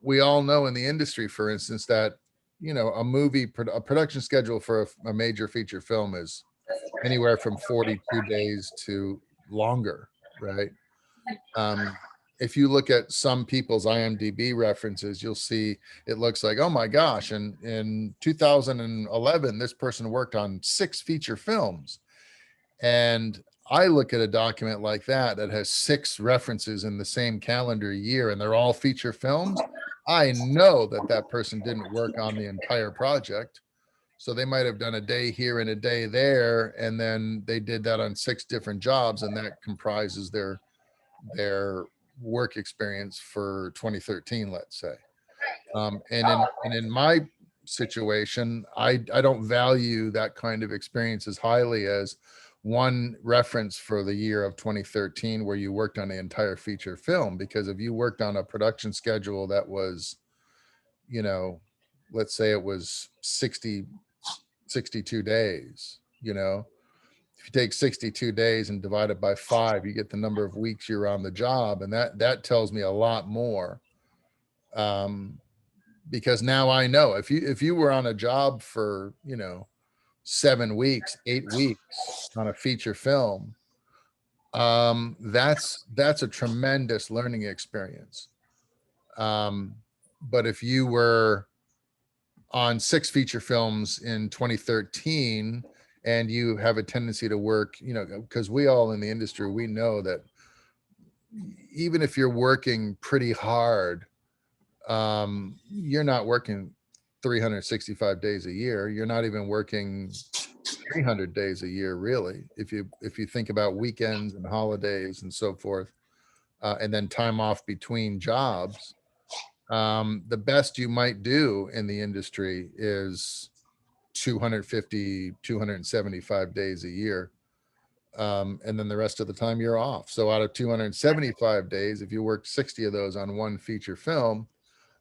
we all know in the industry, for instance, that, you know, a production schedule for a major feature film is anywhere from 42 days to longer, right? If you look at some people's IMDb references, you'll see it looks like, oh my gosh, and in 2011, this person worked on 6 feature films. And I look at a document like that has 6 references in the same calendar year, and they're all feature films. I know that that person didn't work on the entire project. So they might have done a day here and a day there, and then they did that on 6 different jobs, and that comprises their work experience for 2013, let's say. And in my situation, I don't value that kind of experience as highly as one reference for the year of 2013 where you worked on the entire feature film. Because if you worked on a production schedule that was, you know, let's say it was 62 days, you know, if you take 62 days and divide it by 5, you get the number of weeks you're on the job. And that tells me a lot more. Because now I know if you were on a job for, you know, 7 weeks, 8 weeks on a feature film, that's a tremendous learning experience. But if you were on 6 feature films in 2013 and you have a tendency to work, you know, because we all in the industry, we know that even if you're working pretty hard, you're not working 365 days a year. You're not even working 300 days a year, really, if you think about weekends and holidays and so forth, and then time off between jobs. The best you might do in the industry is 250, 275 days a year. And then the rest of the time you're off. So out of 275 days, if you worked 60 of those on one feature film,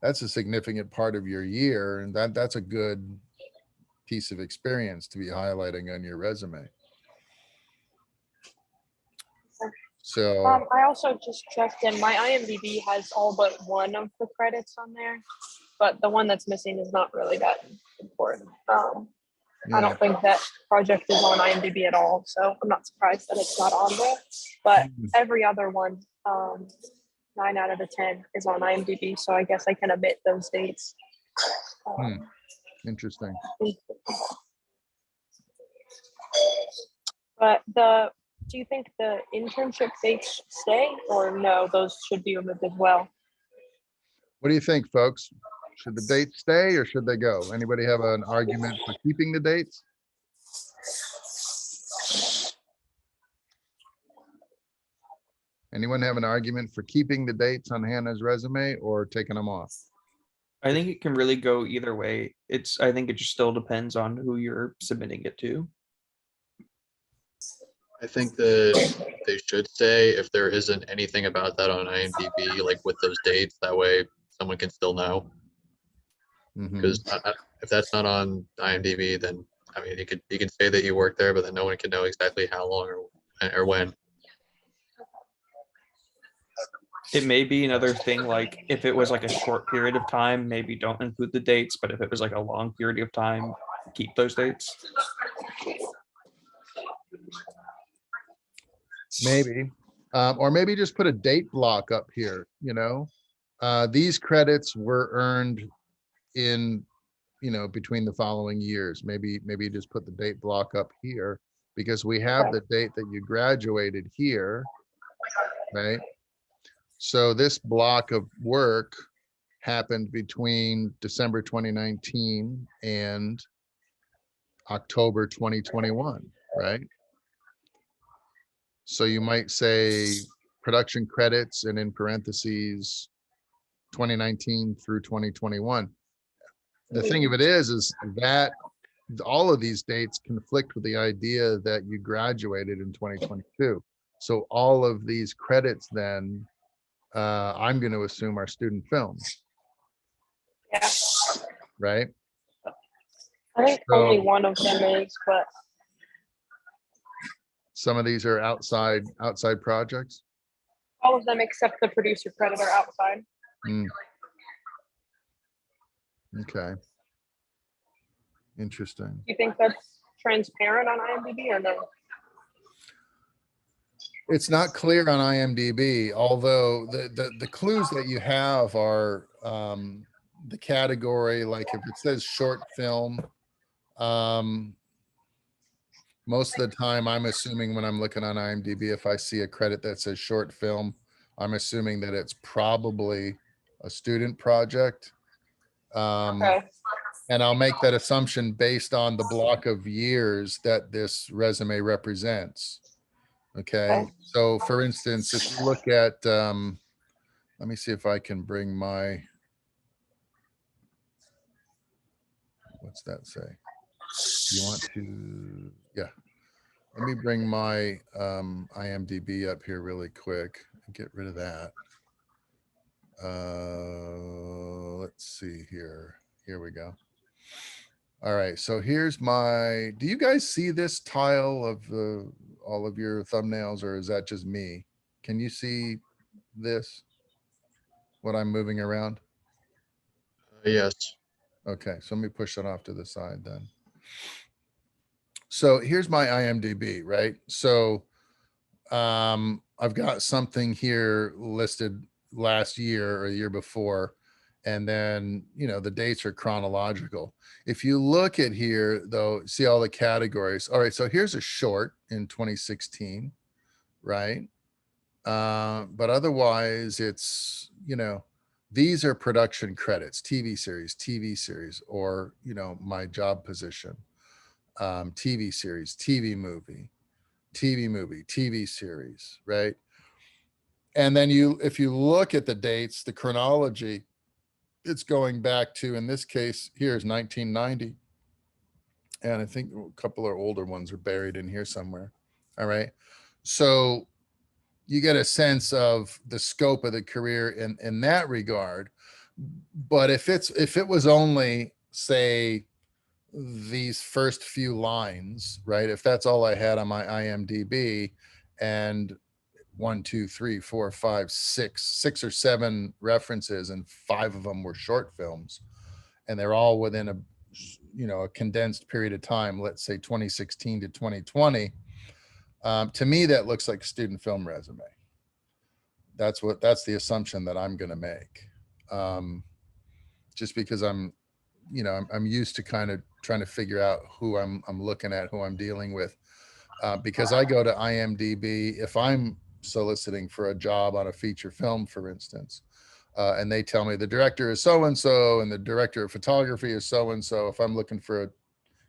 that's a significant part of your year. And that's a good piece of experience to be highlighting on your resume. So I also just checked, and my IMDb has all but one of the credits on there, but the one that's missing is not really that important. I Yeah. don't think that project is on IMDb at all, so I'm not surprised that it's not on there. But every other one, 9 out of the 10 is on IMDb, so I guess I can omit those dates. Interesting. But do you think the internship dates stay, or no, those should be removed as well? What do you think, folks? Should the dates stay or should they go? Anybody have an argument for keeping the dates? Anyone have an argument for keeping the dates on Hannah's resume or taking them off? I think it can really go either way. I think it just still depends on who you're submitting it to. I think that they should stay if there isn't anything about that on IMDb, like with those dates. That way, someone can still know. Mhm. Because if that's not on IMDb, then I mean, you can say that you work there, but then no one can know exactly how long or when. It may be another thing, like if it was like a short period of time, maybe don't include the dates, but if it was like a long period of time, keep those dates. Maybe, or maybe just put a date block up here, these credits were earned in, between the following years. Maybe just put the date block up here because we have the date that you graduated here, right? So this block of work happened between December 2019 and October 2021, right? So you might say production credits and in parentheses 2019 through 2021. The thing of it is that all of these dates conflict with the idea that you graduated in 2022. So all of these credits then, I'm going to assume are student films, Yeah, right? I think So- only one of them is, but Some of these are outside projects. all of them except the producer credit are outside. Okay. Interesting. Do you think that's transparent on IMDb or no? It's not clear on IMDb, although the clues that you have are the category, like if it says short film, most of the time I'm assuming when I'm looking on IMDb, if I see a credit that says short film, I'm assuming that it's probably a student project. Okay. And I'll make that assumption based on the block of years that this resume represents. Okay. Okay. So for instance, if you look at, let me see if I can bring my, what's that say? You want to, yeah. Let me bring my IMDb up here really quick and get rid of that. Let's see here. Here we go. All right, so here's my, do you guys see this tile of all of your thumbnails, or is that just me? Can you see this, what I'm moving around? Yes. Okay, so let me push it off to the side then. So here's my IMDb, right? So I've got something here listed last year or the year before, and then, the dates are chronological. If you look at here though, see all the categories. All right, so here's a short in 2016, right? But otherwise it's, these are production credits, TV series, or, my job position, TV series, TV movie, TV series, right? And then if you look at the dates, the chronology, it's going back to, in this case, here's 1990. And I think a couple of older ones are buried in here somewhere. All right. So you get a sense of the scope of the career in that regard. But if it was only, say, these first few lines, right? If that's all I had on my IMDb, and 1, 2, 3, 4, 5, 6 or 7 references, and 5 of them were short films, and they're all within a you know, a condensed period of time, let's say 2016 to 2020, to me, that looks like a student film resume. That's the assumption that I'm going to make. Just because I'm used to kind of trying to figure out who I'm looking at, who I'm dealing with. Because I go to IMDb, if I'm soliciting for a job on a feature film, for instance, and they tell me the director is so-and-so and the director of photography is so-and-so. If I'm looking for a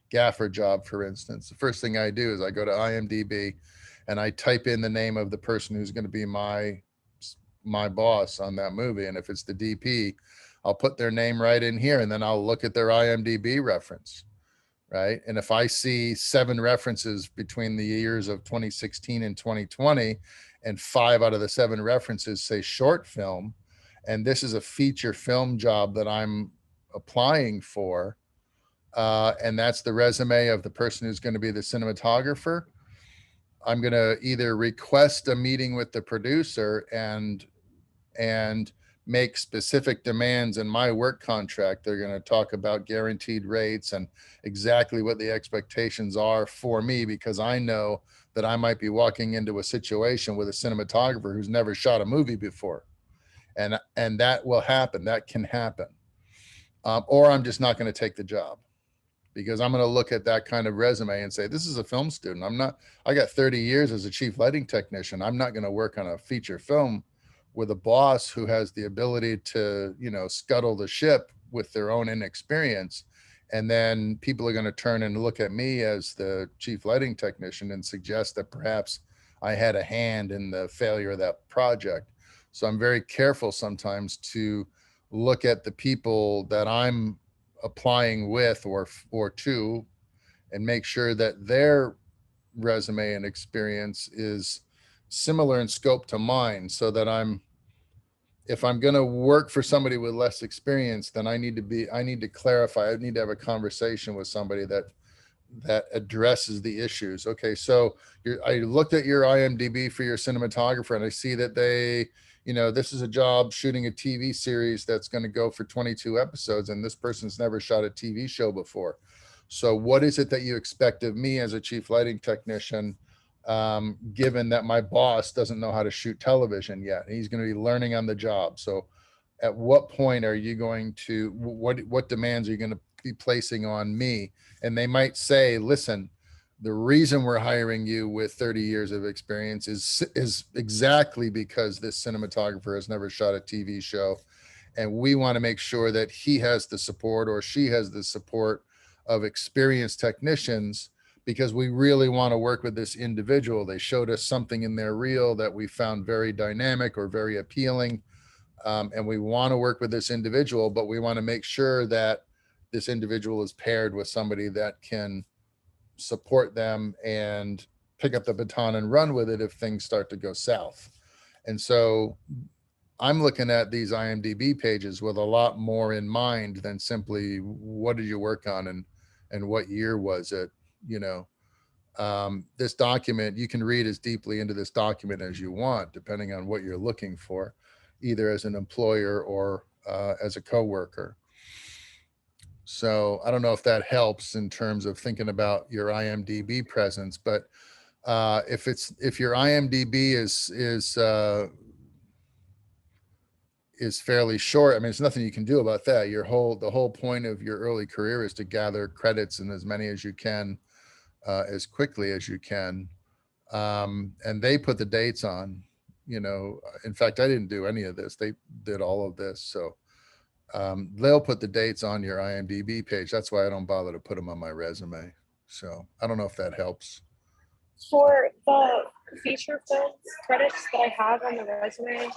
gaffer job, for instance, the first thing I do is I go to IMDb and I type in the name of the person who's going to be my boss on that movie. And if it's the DP, I'll put their name right in here, and then I'll look at their IMDb reference. Right. And if I see 7 references between the years of 2016 and 2020, and 5 out of the 7 references say short film, and this is a feature film job that I'm applying for, and that's the resume of the person who's going to be the cinematographer, I'm going to either request a meeting with the producer and make specific demands in my work contract. They're going to talk about guaranteed rates and exactly what the expectations are for me, because I know that I might be walking into a situation with a cinematographer who's never shot a movie before. And that will happen. That can happen. Or I'm just not going to take the job, because I'm going to look at that kind of resume and say, this is a film student. I got 30 years as a chief lighting technician. I'm not going to work on a feature film with a boss who has the ability to, you know, scuttle the ship with their own inexperience. And then people are going to turn and look at me as the chief lighting technician and suggest that perhaps I had a hand in the failure of that project. So I'm very careful sometimes to look at the people that I'm applying with or to, and make sure that their resume and experience is similar in scope to mine, so that if I'm going to work for somebody with less experience, then I need to clarify. I need to have a conversation with somebody that addresses the issues. Okay, so I looked at your IMDb for your cinematographer, and I see that this is a job shooting a TV series that's going to go for 22 episodes, and this person's never shot a TV show before. So what is it that you expect of me as a chief lighting technician, given that my boss doesn't know how to shoot television yet? He's going to be learning on the job. So at what point are you going to, what demands are you going to be placing on me? And they might say, listen, the reason we're hiring you with 30 years of experience is exactly because this cinematographer has never shot a TV show. And we want to make sure that he has the support, or she has the support of experienced technicians, because we really want to work with this individual. They showed us something in their reel that we found very dynamic or very appealing. And we want to work with this individual, but we want to make sure that this individual is paired with somebody that can support them and pick up the baton and run with it if things start to go south. And so I'm looking at these IMDb pages with a lot more in mind than simply what did you work on and what year was it. This document, you can read as deeply into this document as you want, depending on what you're looking for, either as an employer or as a coworker. So I don't know if that helps in terms of thinking about your IMDb presence, but if your IMDb is fairly short, I mean, there's nothing you can do about that. The whole point of your early career is to gather credits and as many as you can, as quickly as you can. And they put the dates on, in fact, I didn't do any of this. They did all of this. So they'll put the dates on your IMDb page. That's why I don't bother to put them on my resume. So I don't know if that helps. For the feature film credits that I have on the resume,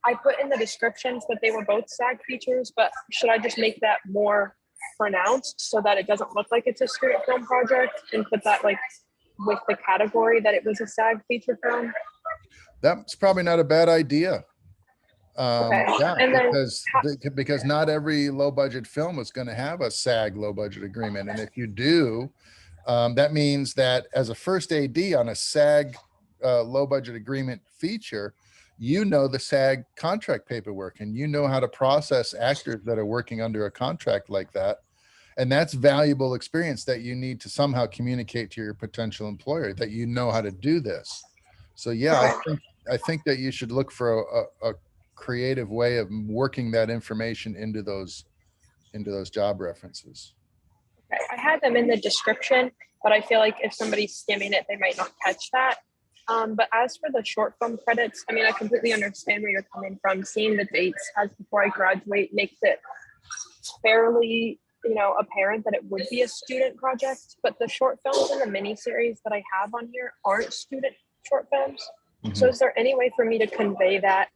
I put in the descriptions that they were both SAG features, but should I just make that more pronounced so that it doesn't look like it's a student film project, and put that like with the category that it was a SAG feature film? That's probably not a bad idea. Okay. Yeah, And then because not every low budget film is going to have a SAG low budget agreement. And if you do, that means that as a first AD on a SAG low budget agreement feature, the SAG contract paperwork, and how to process actors that are working under a contract like that. And that's valuable experience that you need to somehow communicate to your potential employer that you know how to do this. So yeah, I think that you should look for a creative way of working that information into those job references. I had them in the description, but I feel like if somebody's skimming it, they might not catch that. But as for the short film credits, I mean, I completely understand where you're coming from. Seeing the dates as before I graduate makes it fairly, apparent that it would be a student project. But the short films and the mini series that I have on here aren't student short films. So is there any way for me to convey that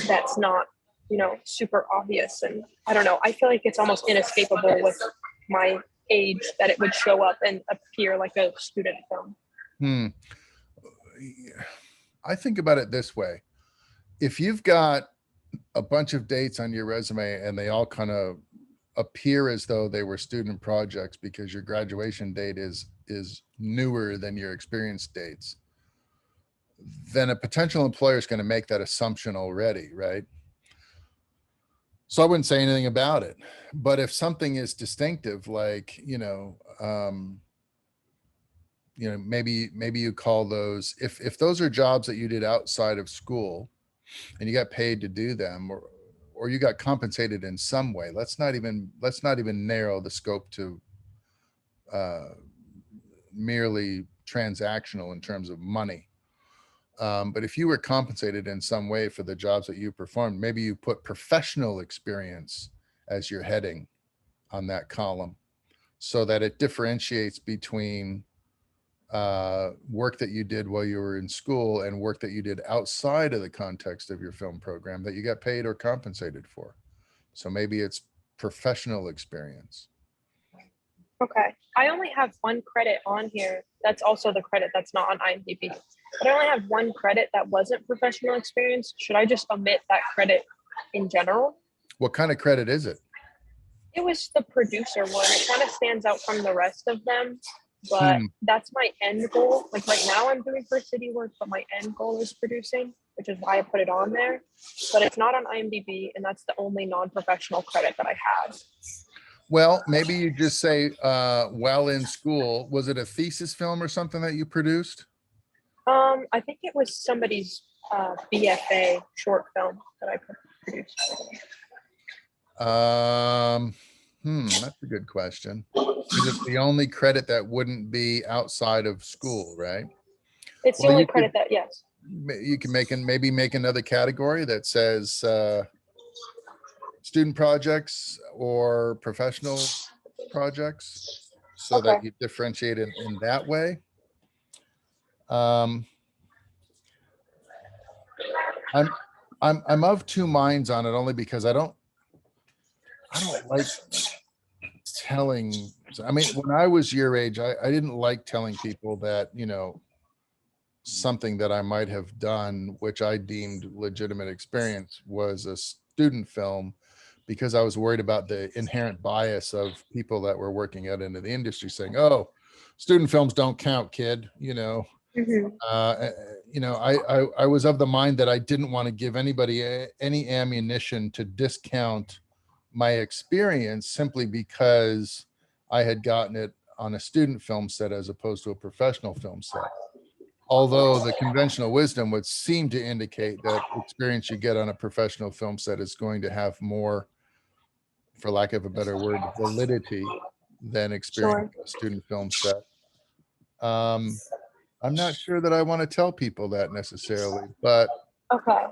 that's not, super obvious? And I don't know, I feel like it's almost inescapable with my age that it would show up and appear like a student film. I think about it this way. If you've got a bunch of dates on your resume and they all kind of appear as though they were student projects because your graduation date is newer than your experience dates, then a potential employer is going to make that assumption already, right? So I wouldn't say anything about it. But if something is distinctive, like, maybe you call those, if those are jobs that you did outside of school and you got paid to do them, or you got compensated in some way, let's not even narrow the scope to merely transactional in terms of money. But if you were compensated in some way for the jobs that you performed, maybe you put professional experience as your heading on that column so that it differentiates between work that you did while you were in school and work that you did outside of the context of your film program that you got paid or compensated for. So maybe it's professional experience. Okay. I only have one credit on here. That's also the credit that's not on IMDb. But I only have one credit that wasn't professional experience. Should I just omit that credit in general? What kind of credit is it? It was the producer one. It kind of stands out from the rest of them, but that's my end goal. Like right now I'm doing first city work, but my end goal is producing, which is why I put it on there. But it's not on IMDb, and that's the only non-professional credit that I have. Well, maybe you just say, while in school, was it a thesis film or something that you produced? I think it was somebody's BFA short film that I produced. That's a good question. Is it the only credit that wouldn't be outside of school, right? It's the only credit that, yes. You can maybe make another category that says student projects or professional projects, so that you differentiate in that way. I'm of two minds on it, only because I don't like telling. I mean, when I was your age, I didn't like telling people that, something that I might have done, which I deemed legitimate experience, was a student film, because I was worried about the inherent bias of people that were working out into the industry saying, "Oh, student films don't count, kid." I was of the mind that I didn't want to give anybody any ammunition to discount my experience simply because I had gotten it on a student film set as opposed to a professional film set. Although the conventional wisdom would seem to indicate that experience you get on a professional film set is going to have more, for lack of a better word, validity than experience on a student film set. I'm not sure that I want to tell people that necessarily, but. Okay.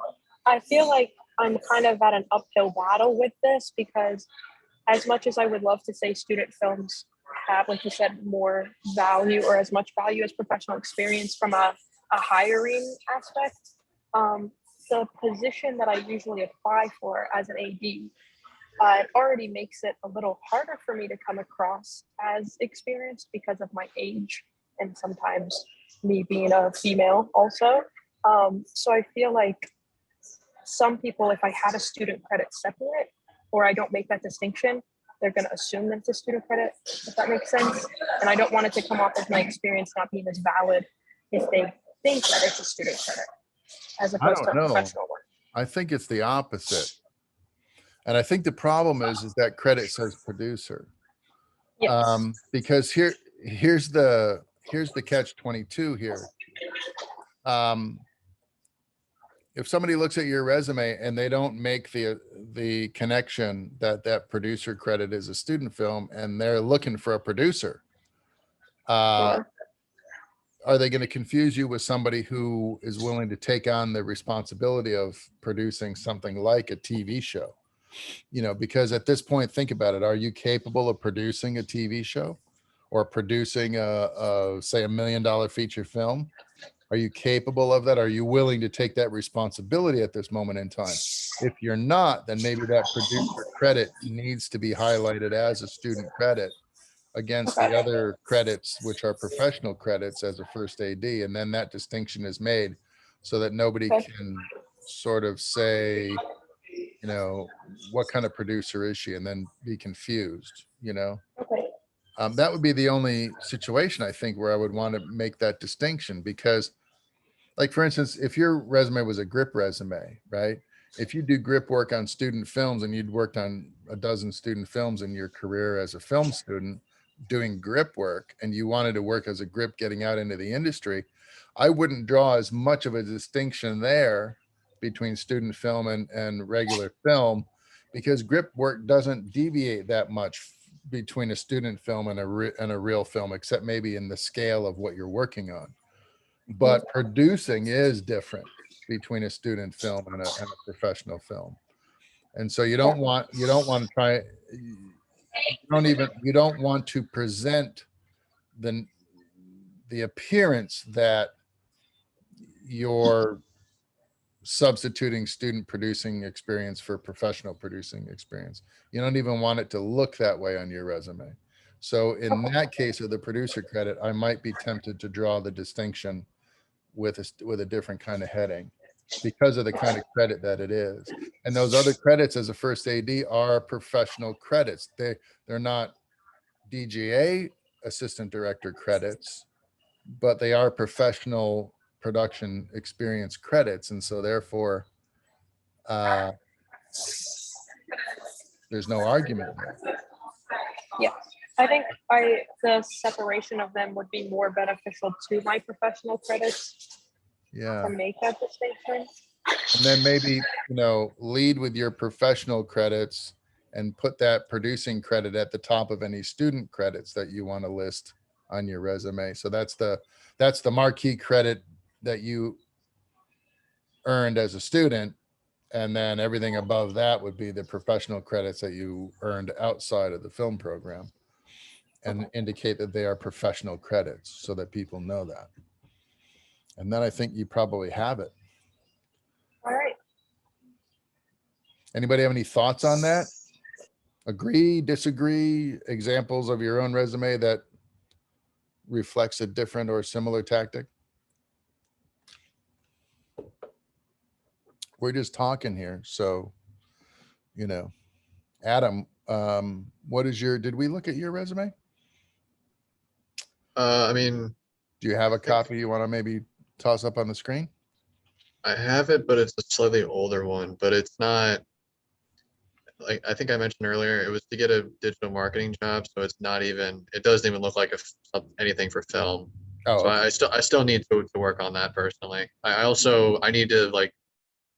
I feel like I'm kind of at an uphill battle with this, because as much as I would love to say student films have, like you said, more value or as much value as professional experience from a hiring aspect, the position that I usually apply for as an AD, it already makes it a little harder for me to come across as experienced because of my age and sometimes me being a female also. So I feel like some people, if I had a student credit separate, or I don't make that distinction, they're going to assume that it's a student credit, if that makes sense. And I don't want it to come off as my experience not being as valid if they think that it's a student credit, as opposed to a professional one. I think it's the opposite. And I think the problem is that credit says producer. Yes. Because here's the catch 22 here. If somebody looks at your resume and they don't make the connection that producer credit is a student film and they're looking for a producer, Sure. are they going to confuse you with somebody who is willing to take on the responsibility of producing something like a TV show? You know, because at this point, think about it. Are you capable of producing a TV show or producing say $1 million feature film? Are you capable of that? Are you willing to take that responsibility at this moment in time? If you're not, then maybe that producer credit needs to be highlighted as a student credit against the other credits, which are professional credits as a first AD. And then that distinction is made so that nobody Okay. can sort of say, you know, what kind of producer is she? And then be confused, you know? Okay. That would be the only situation I think where I would want to make that distinction, because like, for instance, if your resume was a grip resume, right? If you do grip work on student films and you'd worked on a dozen student films in your career as a film student doing grip work, and you wanted to work as a grip getting out into the industry, I wouldn't draw as much of a distinction there between student film and regular film, because grip work doesn't deviate that much between a student film and a real film, except maybe in the scale of what you're working on. But producing is different between a student film and a professional film. And so you don't want to try, you don't want to present the appearance that you're substituting student producing experience for professional producing experience. You don't even want it to look that way on your resume. So in that case of the producer credit, I might be tempted to draw the distinction with a different kind of heading because of the kind of credit that it is. And those other credits as a first AD are professional credits. They're not DGA assistant director credits, but they are professional production experience credits. And so therefore, there's no argument there. Yeah. I think the separation of them would be more beneficial to my professional credits Yeah. to make that distinction. And then maybe, you know, lead with your professional credits and put that producing credit at the top of any student credits that you want to list on your resume. So that's the marquee credit that you earned as a student. And then everything above that would be the professional credits that you earned outside of the film program, and indicate that they are professional credits so that people know that. And then I think you probably have it. All right. Anybody have any thoughts on that? Agree, disagree, examples of your own resume that reflects a different or similar tactic? We're just talking here. So, you know, Adam, what is did we look at your resume? I mean, Do you have a copy you want to maybe toss up on the screen? I have it, but it's a slightly older one, but it's not, like I think I mentioned earlier, it was to get a digital marketing job. So it's not even, it doesn't even look like anything for film. Oh, So okay. I still need to work on that personally. I need to like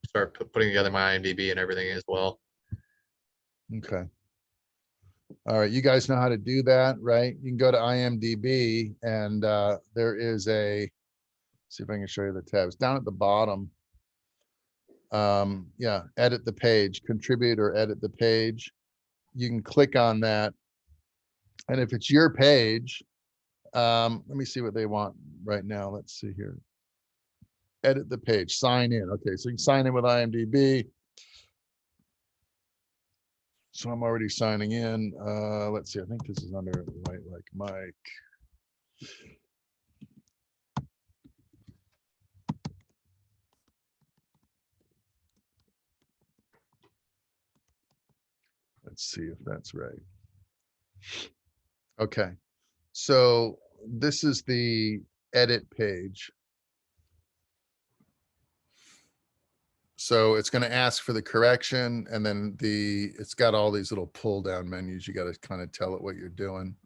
start putting together my IMDb and everything as well. Okay. All right. You guys know how to do that, right? You can go to IMDb and there is see if I can show you the tabs down at the bottom. Yeah, edit the page, contribute or edit the page. You can click on that. And if it's your page, let me see what they want right now. Let's see here. Edit the page, sign in. Okay, so you can sign in with IMDb. So I'm already signing in. Let's see, I think this is under White Like Mike. Let's see if that's right. Okay, so this is the edit page. So it's going to ask for the correction, and then it's got all these little pull down menus. You got to kind of tell it what you're doing.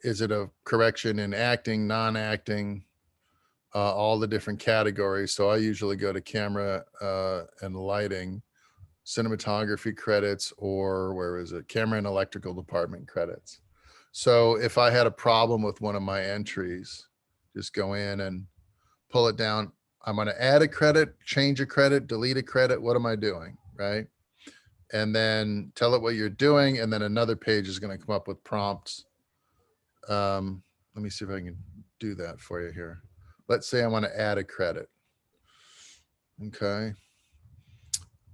Is it a correction in acting, non-acting, all the different categories? So I usually go to camera and lighting, cinematography credits, or where is it? Camera and electrical department credits. So if I had a problem with one of my entries, just go in and pull it down. I'm going to add a credit, change a credit, delete a credit. What am I doing? Right. And then tell it what you're doing. And then another page is going to come up with prompts. Let me see if I can do that for you here. Let's say I want to add a credit. Okay.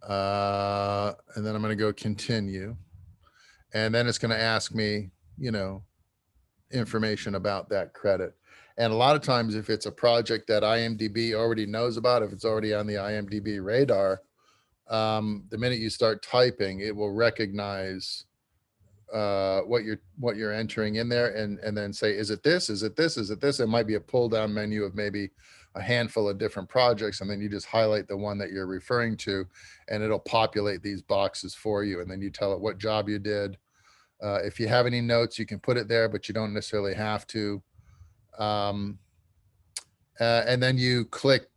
And then I'm going to go continue. And then it's going to ask me, information about that credit. And a lot of times, if it's a project that IMDb already knows about, if it's already on the IMDb radar, the minute you start typing, it will recognize what you're entering in there, and then say, is it this? Is it this? Is it this? It might be a pull down menu of maybe a handful of different projects, and then you just highlight the one that you're referring to, and it'll populate these boxes for you. And then you tell it what job you did. If you have any notes, you can put it there, but you don't necessarily have to. And then you click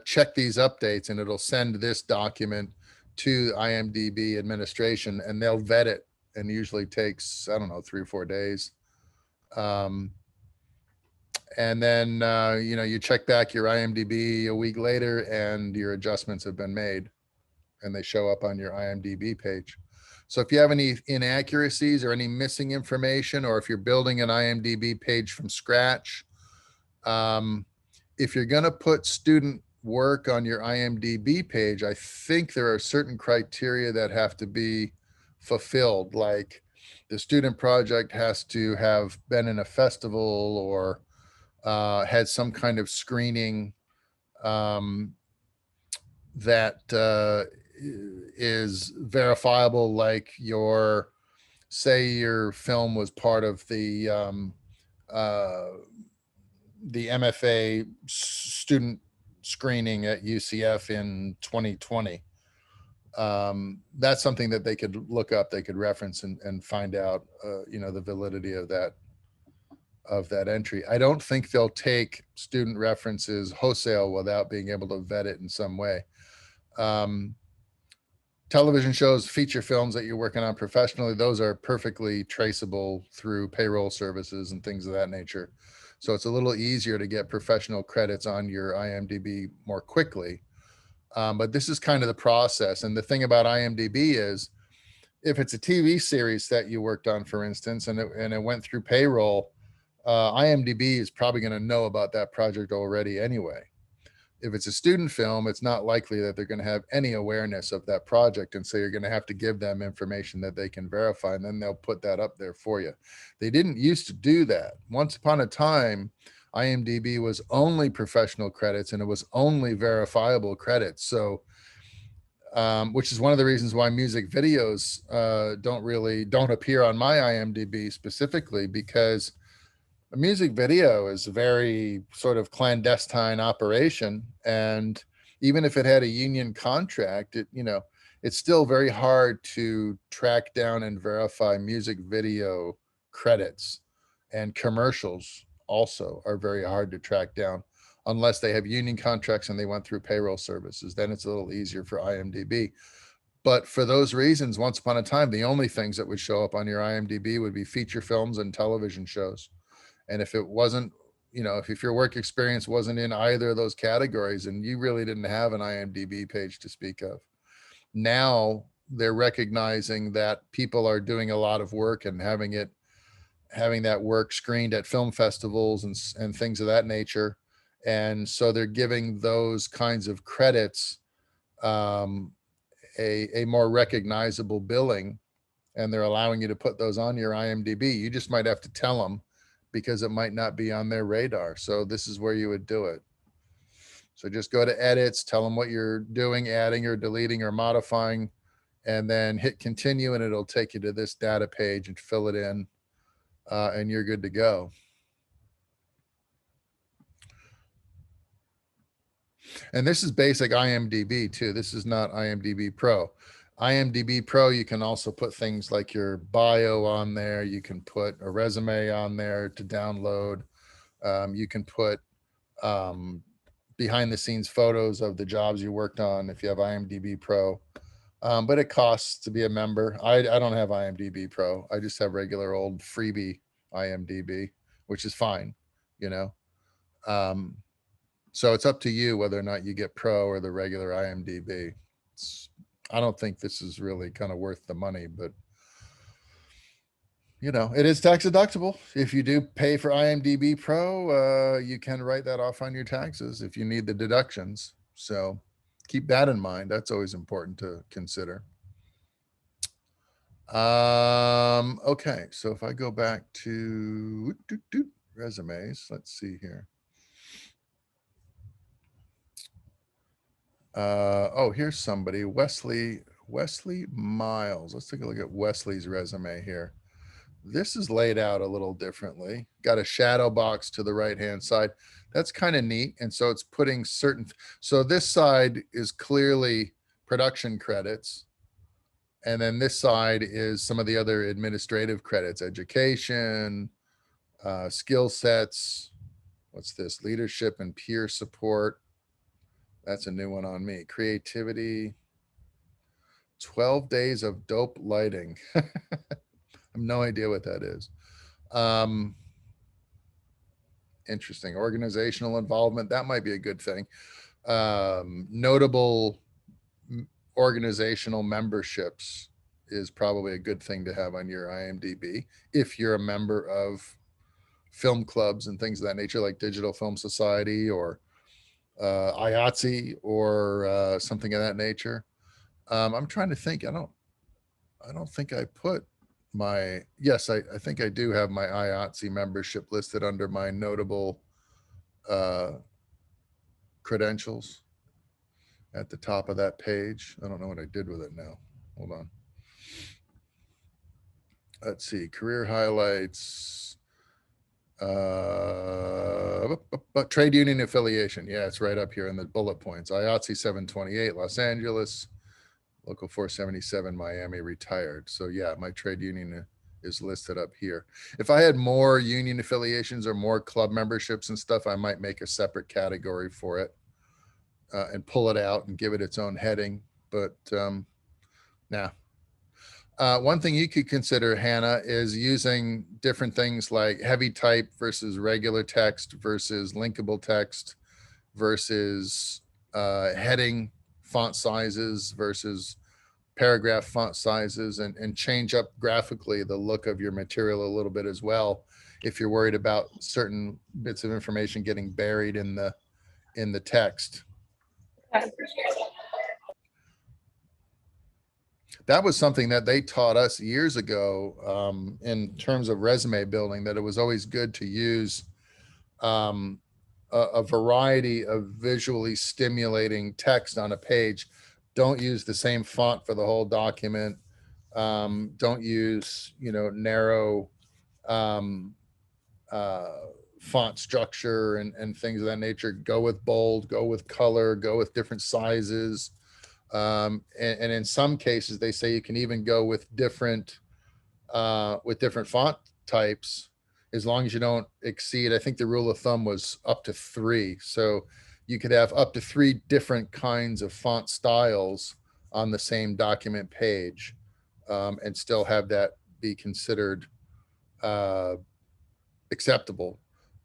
check these updates, and it'll send this document to IMDb administration, and they'll vet it, and usually takes, I don't know, 3 or 4 days. And then, you check back your IMDb a week later, and your adjustments have been made, and they show up on your IMDb page. So if you have any inaccuracies or any missing information, or if you're building an IMDb page from scratch, if you're going to put student work on your IMDb page, I think there are certain criteria that have to be fulfilled. Like the student project has to have been in a festival, or had some kind of screening that is verifiable. Like say your film was part of the MFA student screening at UCF in 2020. That's something that they could look up, they could reference and find out, the validity of that entry. I don't think they'll take student references wholesale without being able to vet it in some way. Television shows, feature films that you're working on professionally, those are perfectly traceable through payroll services and things of that nature. So it's a little easier to get professional credits on your IMDb more quickly. But this is kind of the process. And the thing about IMDb is, if it's a TV series that you worked on, for instance, and it went through payroll, IMDb is probably going to know about that project already anyway. If it's a student film, it's not likely that they're going to have any awareness of that project. And so you're going to have to give them information that they can verify, and then they'll put that up there for you. They didn't used to do that. Once upon a time, IMDb was only professional credits, and it was only verifiable credits. So, which is one of the reasons why music videos don't appear on my IMDb specifically, because a music video is a very sort of clandestine operation. And even if it had a union contract, it's still very hard to track down and verify music video credits. And commercials also are very hard to track down unless they have union contracts and they went through payroll services. Then it's a little easier for IMDb. But for those reasons, once upon a time, the only things that would show up on your IMDb would be feature films and television shows. And if it wasn't, if your work experience wasn't in either of those categories, and you really didn't have an IMDb page to speak of. Now they're recognizing that people are doing a lot of work and having that work screened at film festivals and things of that nature. And so they're giving those kinds of credits a more recognizable billing, and they're allowing you to put those on your IMDb. You just might have to tell them, because it might not be on their radar. So this is where you would do it. So just go to edits, tell them what you're doing, adding or deleting or modifying, and then hit continue, and it'll take you to this data page and fill it in, and you're good to go. And this is basic IMDb too. This is not IMDb Pro. IMDb Pro, you can also put things like your bio on there. You can put a resume on there to download. You can put behind the scenes photos of the jobs you worked on if you have IMDb Pro. But it costs to be a member. I don't have IMDb Pro. I just have regular old freebie IMDb, which is fine, you know. So it's up to you whether or not you get Pro or the regular IMDb. I don't think this is really kind of worth the money, but you know, it is tax deductible. If you do pay for IMDb Pro, you can write that off on your taxes if you need the deductions. So keep that in mind. That's always important to consider. Okay, so if I go back to resumes, let's see here. Oh, here's somebody, Wesley Miles. Let's take a look at Wesley's resume here. This is laid out a little differently. Got a shadow box to the right-hand side. That's kind of neat. And so it's putting certain, so this side is clearly production credits. And then this side is some of the other administrative credits, education, skill sets. What's this? Leadership and peer support. That's a new one on me. Creativity. 12 days of dope lighting. I have no idea what that is. Interesting. Organizational involvement. That might be a good thing. Notable organizational memberships is probably a good thing to have on your IMDb if you're a member of film clubs and things of that nature, like Digital Film Society or IATSE or something of that nature. I'm trying to think. I don't think I put my, yes, I think I do have my IATSE membership listed under my notable credentials at the top of that page. I don't know what I did with it now. Hold on. Let's see, career highlights. But trade union affiliation. Yeah, it's right up here in the bullet points. IATSE 728, Los Angeles. Local 477, Miami, retired. So yeah, my trade union is listed up here. If I had more union affiliations or more club memberships and stuff, I might make a separate category for it and pull it out and give it its own heading. But nah. One thing you could consider, Hannah, is using different things like heavy type versus regular text versus linkable text versus heading font sizes versus paragraph font sizes, and change up graphically the look of your material a little bit as well if you're worried about certain bits of information getting buried in the text. That was something that they taught us years ago in terms of resume building, that it was always good to use a variety of visually stimulating text on a page. Don't use the same font for the whole document. Don't use, narrow font structure and things of that nature. Go with bold, go with color, go with different sizes. And in some cases, they say you can even go with different font types, as long as you don't exceed, I think the rule of thumb was up to 3. So you could have up to 3 different kinds of font styles on the same document page and still have that be considered acceptable.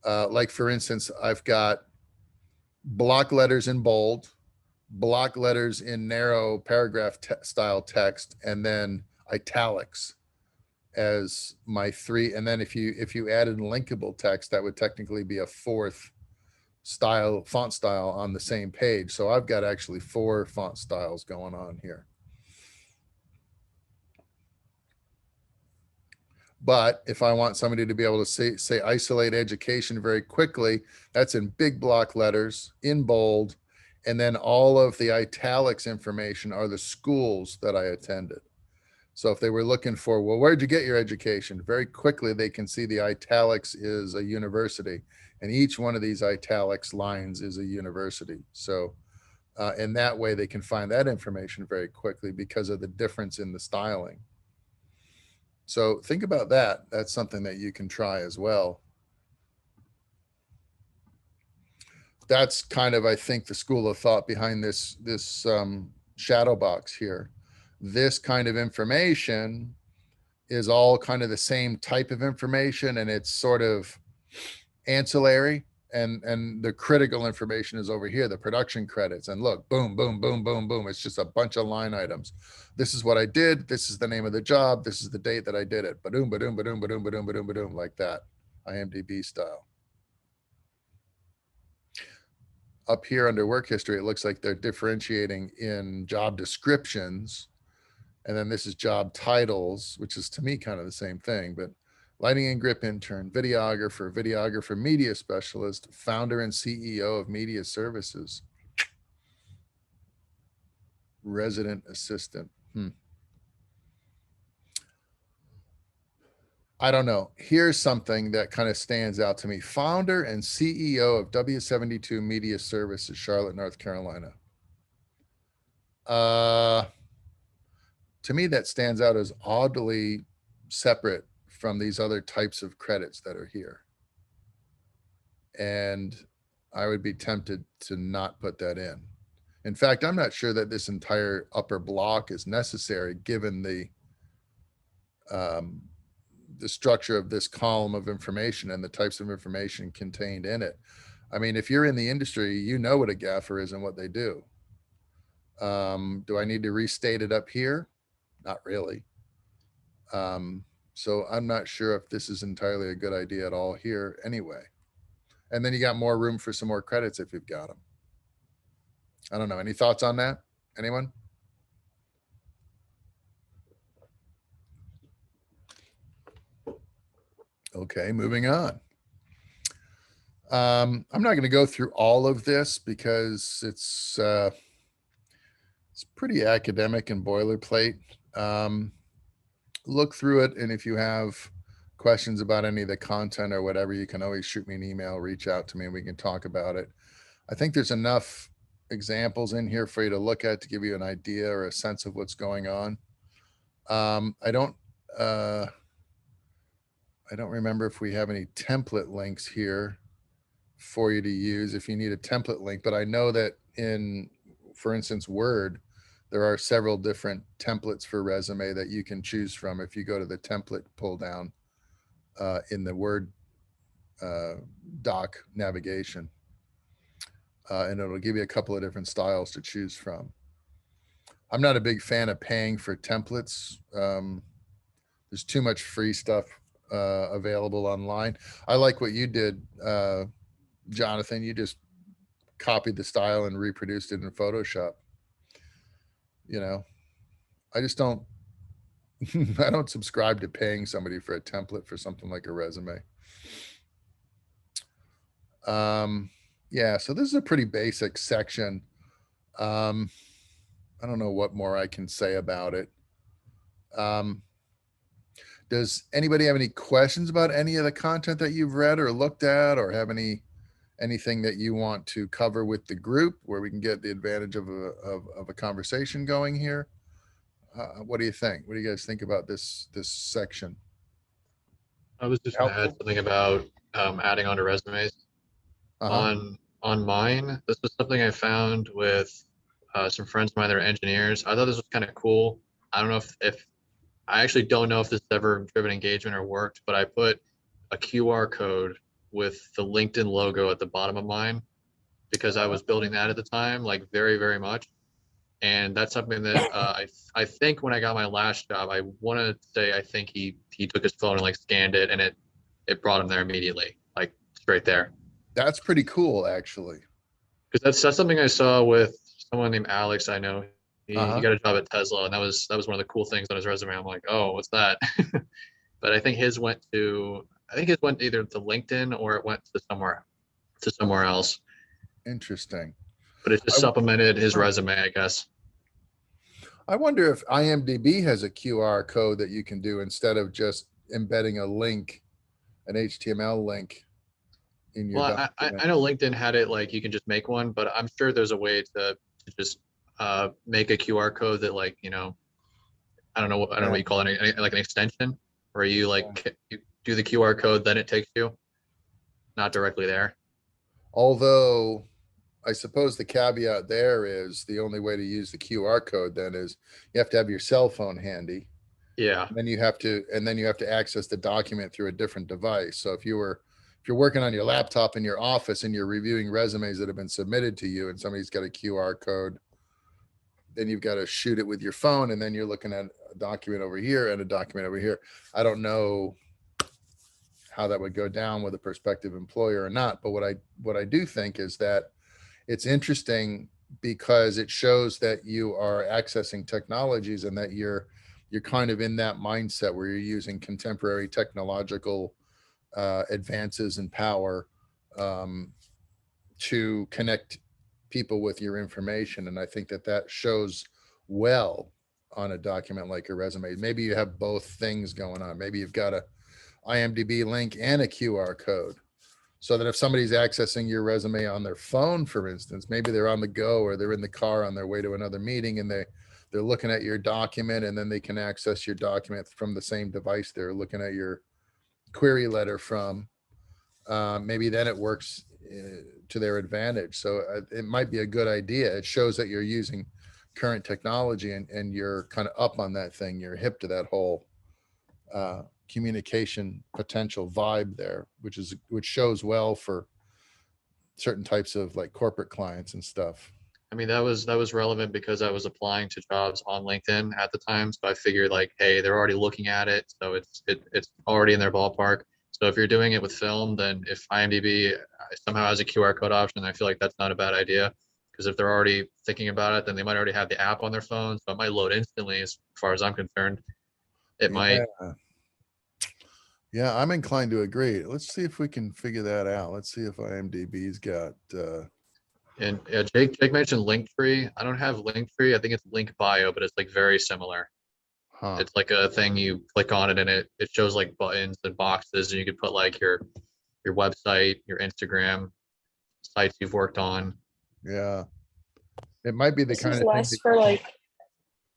Like for instance, I've got block letters in bold, block letters in narrow paragraph style text, and then italics as my 3. And then if you added linkable text, that would technically be a 4th font style on the same page. So I've got actually 4 font styles going on here. But if I want somebody to be able to say isolate education very quickly, that's in big block letters in bold. And then all of the italics information are the schools that I attended. So if they were looking for, well, where'd you get your education? Very quickly, they can see the italics is a university, and each one of these italics lines is a university. So in that way, they can find that information very quickly because of the difference in the styling. So think about that. That's something that you can try as well. That's kind of, I think, the school of thought behind this shadow box here. This kind of information is all kind of the same type of information, and it's sort of ancillary, and the critical information is over here, the production credits. And look, boom, boom, boom, boom, boom. It's just a bunch of line items. This is what I did. This is the name of the job. This is the date that I did it. Ba-doom, ba-doom, ba-doom, ba-doom, ba-doom, ba-doom, ba-doom, like that. IMDb style. Up here under work history, it looks like they're differentiating in job descriptions. And then this is job titles, which is to me kind of the same thing, but lighting and grip intern, videographer, media specialist, founder and CEO of media services, resident assistant. I don't know. Here's something that kind of stands out to me. Founder and CEO of W72 Media Services, Charlotte, North Carolina. To me, that stands out as oddly separate from these other types of credits that are here. And I would be tempted to not put that in. In fact, I'm not sure that this entire upper block is necessary given the structure of this column of information and the types of information contained in it. I mean, if you're in the industry, you know what a gaffer is and what they do. Do I need to restate it up here? Not really. So I'm not sure if this is entirely a good idea at all here anyway. And then you got more room for some more credits if you've got them. I don't know. Any thoughts on that? Anyone? Okay, moving on. I'm not going to go through all of this because it's pretty academic and boilerplate. Look through it, and if you have questions about any of the content or whatever, you can always shoot me an email, reach out to me, and we can talk about it. I think there's enough examples in here for you to look at to give you an idea or a sense of what's going on. I don't remember if we have any template links here for you to use if you need a template link, but I know that in, for instance, Word, there are several different templates for resume that you can choose from if you go to the template pull down in the Word doc navigation. And it'll give you a couple of different styles to choose from. I'm not a big fan of paying for templates. There's too much free stuff available online. I like what you did, Jonathan. You just copied the style and reproduced it in Photoshop. You know, I just don't, I don't subscribe to paying somebody for a template for something like a resume. Yeah, so this is a pretty basic section. I don't know what more I can say about it. Does anybody have any questions about any of the content that you've read or looked at, or have anything that you want to cover with the group where we can get the advantage of a conversation going here? What do you think? What do you guys think about this section? I was just going to add something about adding onto resumes. On mine, this was something I found with some friends of mine that are engineers. I thought this was kind of cool. I don't know if I actually don't know if this has ever driven engagement or worked, but I put a QR code with the LinkedIn logo at the bottom of mine because I was building that at the time, like very, very much. And that's something that I think when I got my last job, I want to say I think he took his phone and like scanned it, and it brought him there immediately, like straight there. That's pretty cool, actually. Because that's something I saw with someone named Alex. I know he got a job at Tesla, and that was one of the cool things on his resume. I'm like, oh, what's that? But I think his went either to LinkedIn or it went to somewhere else. Interesting. But it just supplemented his resume, I guess. I wonder if IMDb has a QR code that you can do instead of just embedding a link, an HTML link in your Well, document. I know LinkedIn had it like you can just make one, but I'm sure there's a way to just make a QR code that like, you know, I don't know what you call it, like an extension where you like you do the QR code, then it takes you, not directly there. Although I suppose the caveat there is the only way to use the QR code then is you have to have your cell phone handy. Yeah. And then you have to access the document through a different device. So if you're working on your laptop in your office and you're reviewing resumes that have been submitted to you and somebody's got a QR code, then you've got to shoot it with your phone and then you're looking at a document over here and a document over here. I don't know how that would go down with a prospective employer or not, but what I do think is that it's interesting because it shows that you are accessing technologies and that you're kind of in that mindset where you're using contemporary technological advances and power to connect people with your information. And I think that shows well on a document like a resume. Maybe you have both things going on. Maybe you've got a IMDb link and a QR code, so that if somebody's accessing your resume on their phone, for instance, maybe they're on the go or they're in the car on their way to another meeting and they're looking at your document, and then they can access your document from the same device they're looking at your query letter from. Maybe then it works to their advantage. So it might be a good idea. It shows that you're using current technology and you're kind of up on that thing. You're hip to that whole communication potential vibe there, which shows well for certain types of like corporate clients and stuff. I mean, that was relevant because I was applying to jobs on LinkedIn at the time. So I figured like, hey, they're already looking at it. So it's already in their ballpark. So if you're doing it with film, then if IMDb somehow has a QR code option, I feel like that's not a bad idea. Because if they're already thinking about it, then they might already have the app on their phone. So it might load instantly as far as I'm concerned. It might. Yeah, I'm inclined to agree. Let's see if we can figure that out. Let's see if IMDb's got And Jake mentioned Linktree. I don't have Linktree. I think it's Link Bio, but it's like very similar. It's like a thing you click on it and it shows like buttons and boxes, and you could put like your website, your Instagram, sites you've worked on. Yeah, it might be the This kind is of thing less that- for like,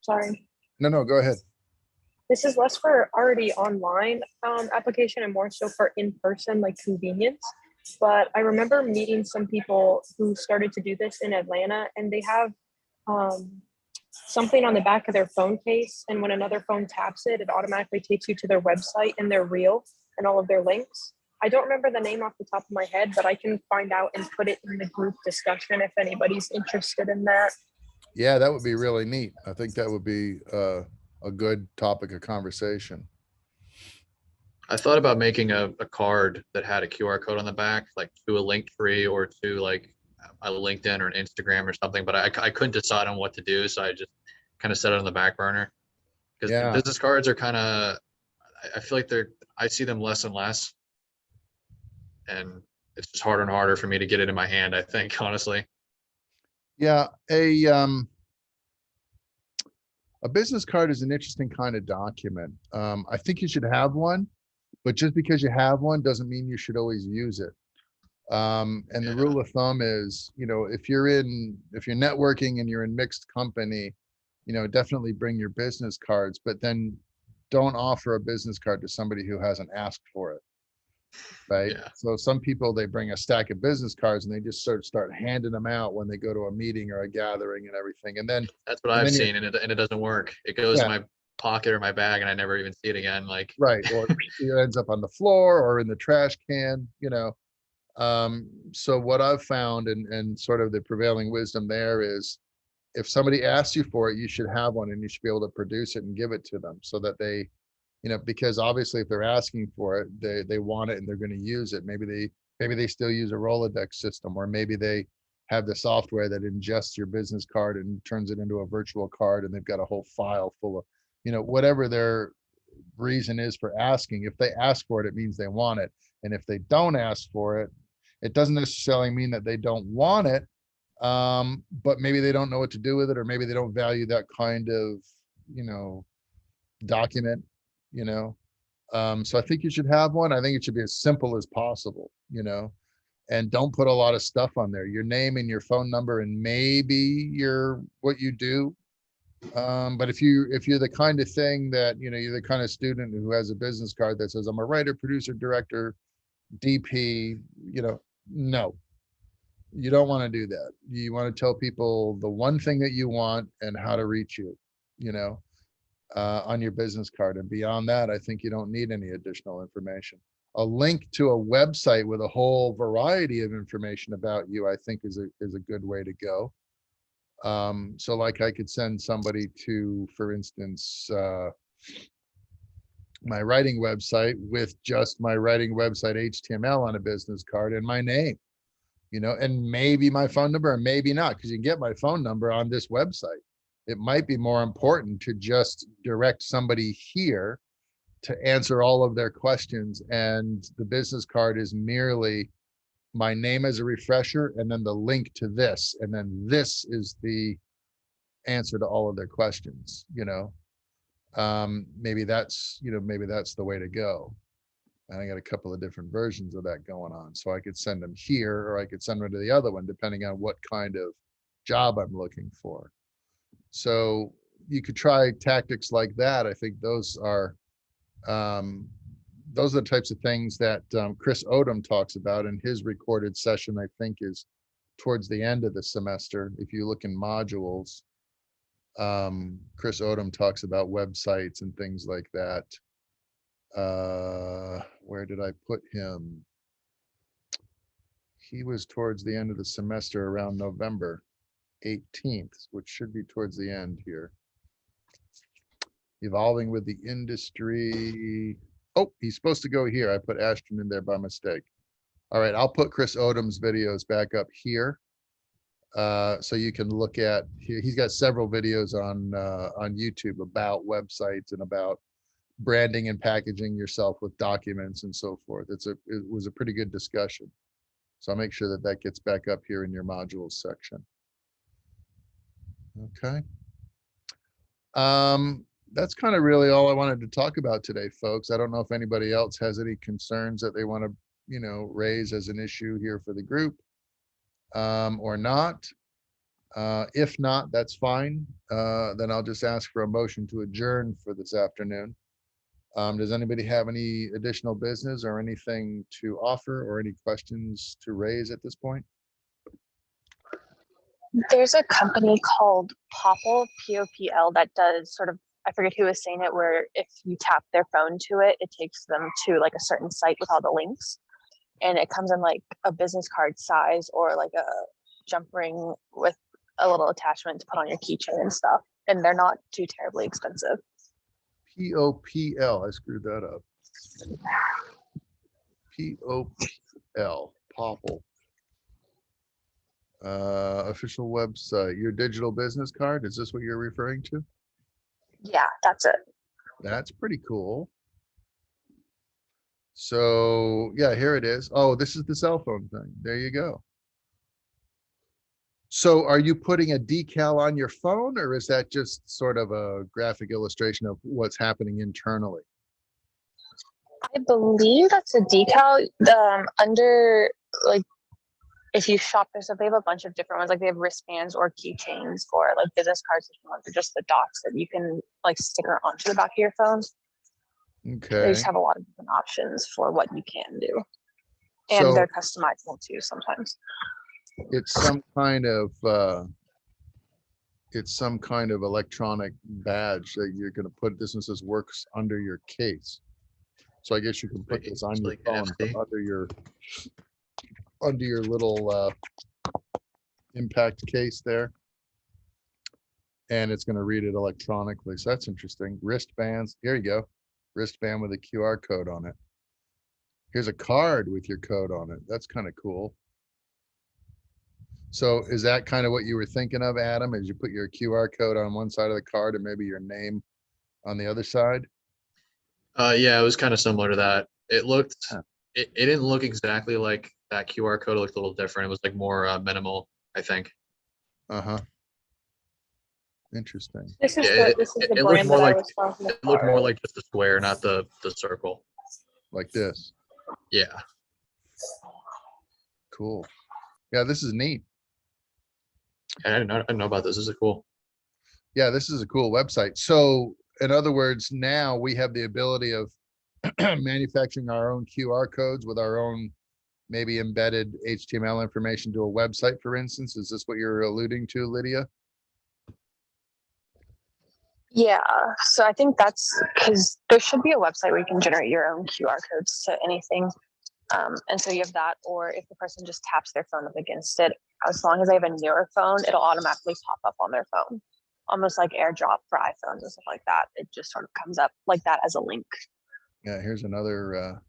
sorry. No, go ahead. This is less for already online application and more so for in-person, like convenience. But I remember meeting some people who started to do this in Atlanta, and they have something on the back of their phone case. And when another phone taps it, it automatically takes you to their website and their reel and all of their links. I don't remember the name off the top of my head, but I can find out and put it in the group discussion if anybody's interested in that. Yeah, that would be really neat. I think that would be a good topic of conversation. I thought about making a card that had a QR code on the back, like to a Linktree or to like a LinkedIn or an Instagram or something, but I couldn't decide on what to do. So I just kind of set it on the back burner because business cards are kind of, I feel like I see them less and less. And it's just harder and harder for me to get it in my hand, I think, honestly. Yeah, a business card is an interesting kind of document. I think you should have one, but just because you have one doesn't mean you should always use it. And the rule of thumb is, if you're networking and you're in mixed company, definitely bring your business cards, but then don't offer a business card to somebody who hasn't asked for it. Right. Yeah. So some people, they bring a stack of business cards and they just start handing them out when they go to a meeting or a gathering and everything. And then that's what I've seen, and it doesn't work. It goes in my pocket or my bag and I never even see it again. Like, right. Or it ends up on the floor or in the trash can, So what I've found and sort of the prevailing wisdom there is if somebody asks you for it, you should have one and you should be able to produce it and give it to them so that they, because obviously if they're asking for it, they want it and they're going to use it. Maybe they still use a Rolodex system, or maybe they have the software that ingests your business card and turns it into a virtual card, and they've got a whole file full of, whatever their reason is for asking. If they ask for it, it means they want it. And if they don't ask for it, it doesn't necessarily mean that they don't want it. But maybe they don't know what to do with it, or maybe they don't value that kind of, document, so I think you should have one. I think it should be as simple as possible, and don't put a lot of stuff on there. Your name and your phone number and maybe what you do. But if you're the kind of thing that, you're the kind of student who has a business card that says, I'm a writer, producer, director, DP, no, you don't want to do that. You want to tell people the one thing that you want and how to reach you, on your business card. And beyond that, I think you don't need any additional information. A link to a website with a whole variety of information about you, I think is a good way to go. So like I could send somebody to, for instance, my writing website with just my writing website HTML on a business card and my name, and maybe my phone number, and maybe not, because you can get my phone number on this website. It might be more important to just direct somebody here to answer all of their questions, and the business card is merely my name as a refresher, and then the link to this, and then this is the answer to all of their questions. Maybe that's the way to go. And I got a couple of different versions of that going on, so I could send them here, or I could send them to the other one, depending on what kind of job I'm looking for. So you could try tactics like that. I think those are the types of things that Chris Odom talks about in his recorded session. I think is towards the end of the semester. If you look in modules, Chris Odom talks about websites and things like that. Where did I put him? He was towards the end of the semester around November 18th, which should be towards the end here. Evolving with the industry. Oh, he's supposed to go here. I put Ashton in there by mistake. All right, I'll put Chris Odom's videos back up here. So you can look at, he's got several videos on YouTube about websites and about branding and packaging yourself with documents and so forth. It was a pretty good discussion. So I'll make sure that gets back up here in your modules section. Okay. That's kind of really all I wanted to talk about today, folks. I don't know if anybody else has any concerns that they want to, raise as an issue here for the group, or not. If not, that's fine. Then I'll just ask for a motion to adjourn for this afternoon. Does anybody have any additional business or anything to offer or any questions to raise at this point? There's a company called Popl, Popl, that does sort of, I forget who was saying it, where if you tap their phone to it, it takes them to like a certain site with all the links. And it comes in like a business card size or like a jump ring with a little attachment to put on your keychain and stuff. And they're not too terribly expensive. Popl, I screwed that up. Popl, Popl. Official website, your digital business card, is this what you're referring to? Yeah, that's it. That's pretty cool. So yeah, here it is. Oh, this is the cell phone thing. There you go. So are you putting a decal on your phone, or is that just sort of a graphic illustration of what's happening internally? I believe that's a decal. Under, like, if you shop, they have a bunch of different ones. Like they have wristbands or keychains or like business cards if you want. They're just the dots that you can like sticker onto the back of your phone. They Okay. just have a lot of different options for what you can do. And So they're customizable too sometimes. it's some kind of electronic badge that you're going to put. This one says works under your case. So I guess you can put this on your phone, but under your little impact case there. And it's going to read it electronically. So that's interesting. Wristbands. Here you go. Wristband with a QR code on it. Here's a card with your code on it. That's kind of cool. So is that kind of what you were thinking of, Adam, as you put your QR code on one side of the card and maybe your name on the other side? Yeah, it was kind of similar to that. It looked, it didn't look exactly like that QR code. It looked a little different. It was like more minimal, I think. Uh-huh. Interesting. This is Yeah, this is the it looked brand more that I like was talking about. it looked more like just a square, not the circle. Like this. Yeah. Cool. Yeah, this is neat. I didn't know about this. This is cool. Yeah, this is a cool website. So in other words, now we have the ability of manufacturing our own QR codes with our own maybe embedded HTML information to a website, for instance. Is this what you're alluding to, Lydia? Yeah, so I think that's because there should be a website where you can generate your own QR codes to anything. And so you have that, or if the person just taps their phone up against it, as long as they have a newer phone, it'll automatically pop up on their phone, almost like AirDrop for iPhones and stuff like that. It just sort of comes up like that as a link. Yeah, here's another.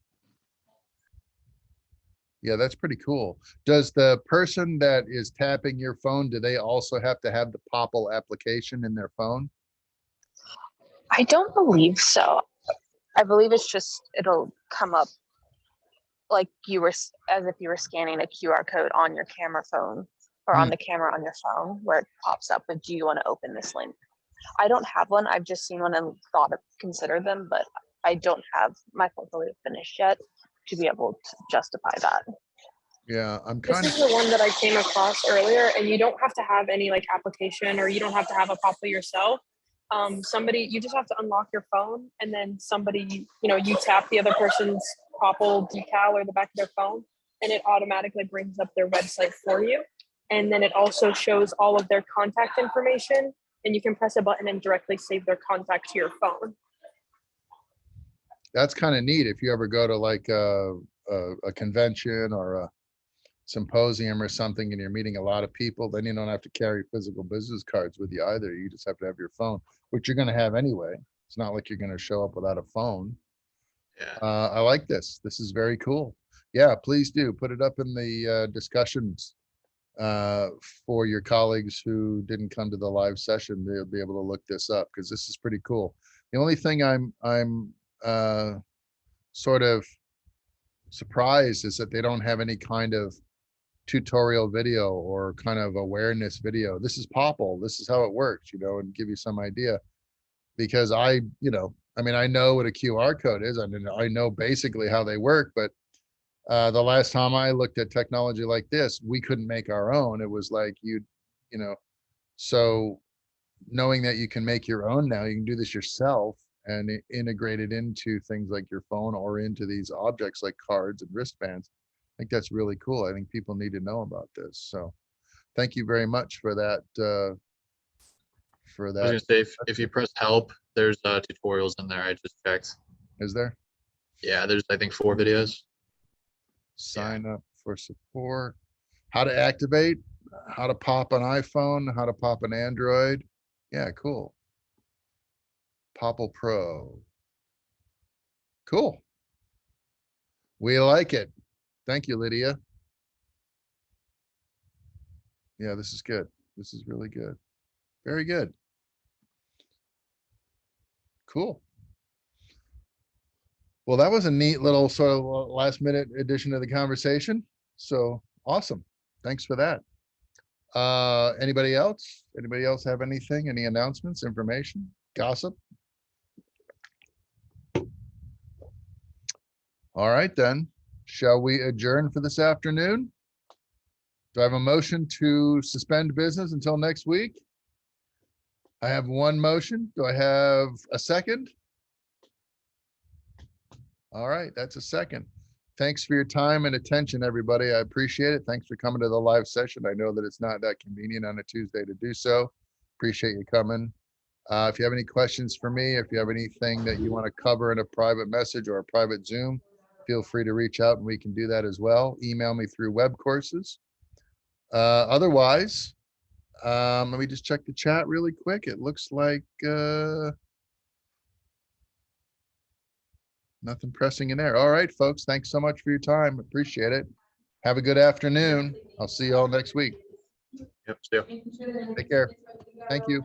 Yeah, that's pretty cool. Does the person that is tapping your phone, do they also have to have the Popple application in their phone? I don't believe so. I believe it's just, it'll come up like you were, as if you were scanning a QR code on your camera phone or on the camera on your phone, where it pops up with, do you want to open this link? I don't have one. I've just seen one and thought of considered them, but I don't have my portfolio finished yet to be able to justify that. Yeah, I'm This kind is of, the one that I came across earlier, and you don't have to have any like application, or you don't have to have a Popple yourself. Somebody, you just have to unlock your phone, and then somebody, you tap the other person's Popple decal or the back of their phone, and it automatically brings up their website for you. And then it also shows all of their contact information, and you can press a button and directly save their contact to your phone. that's kind of neat. If you ever go to like a convention or a symposium or something and you're meeting a lot of people, then you don't have to carry physical business cards with you either. You just have to have your phone, which you're going to have anyway. It's not like you're going to show up without a phone. Yeah. I like this. This is very cool. Yeah, please do put it up in the discussions for your colleagues who didn't come to the live session. They'll be able to look this up because this is pretty cool. The only thing I'm sort of surprised is that they don't have any kind of tutorial video or kind of awareness video. This is Popple. This is how it works, and give you some idea. Because I know what a QR code is. I know basically how they work, but the last time I looked at technology like this, we couldn't make our own. It was like so knowing that you can make your own now, you can do this yourself and integrate it into things like your phone or into these objects like cards and wristbands. I think that's really cool. I think people need to know about this. So thank you very much for that. I was gonna say, if you press help, there's tutorials in there. I just checked. Is there? Yeah, there's I think 4 videos. Sign up for support, how to activate, how to pop an iPhone, how to pop an Android. Yeah, cool. Popple Pro. Cool. We like it. Thank you, Lydia. Yeah, this is good. This is really good. Very good. Cool. Well, that was a neat little sort of last minute addition to the conversation. So awesome. Thanks for that. Anybody else? Anybody else have anything? Any announcements, information, gossip? All right, then. Shall we adjourn for this afternoon? Do I have a motion to suspend business until next week? I have one motion. Do I have a second? All right, that's a second. Thanks for your time and attention, everybody. I appreciate it. Thanks for coming to the live session. I know that it's not that convenient on a Tuesday to do so. Appreciate you coming. If you have any questions for me, if you have anything that you want to cover in a private message or a private Zoom, feel free to reach out and we can do that as well. Email me through web courses. Otherwise, let me just check the chat really quick. It looks like nothing pressing in there. All right, folks, thanks so much for your time. Appreciate it. Have a good afternoon. I'll see you all next week. Yep. See ya. Take care. Thank you.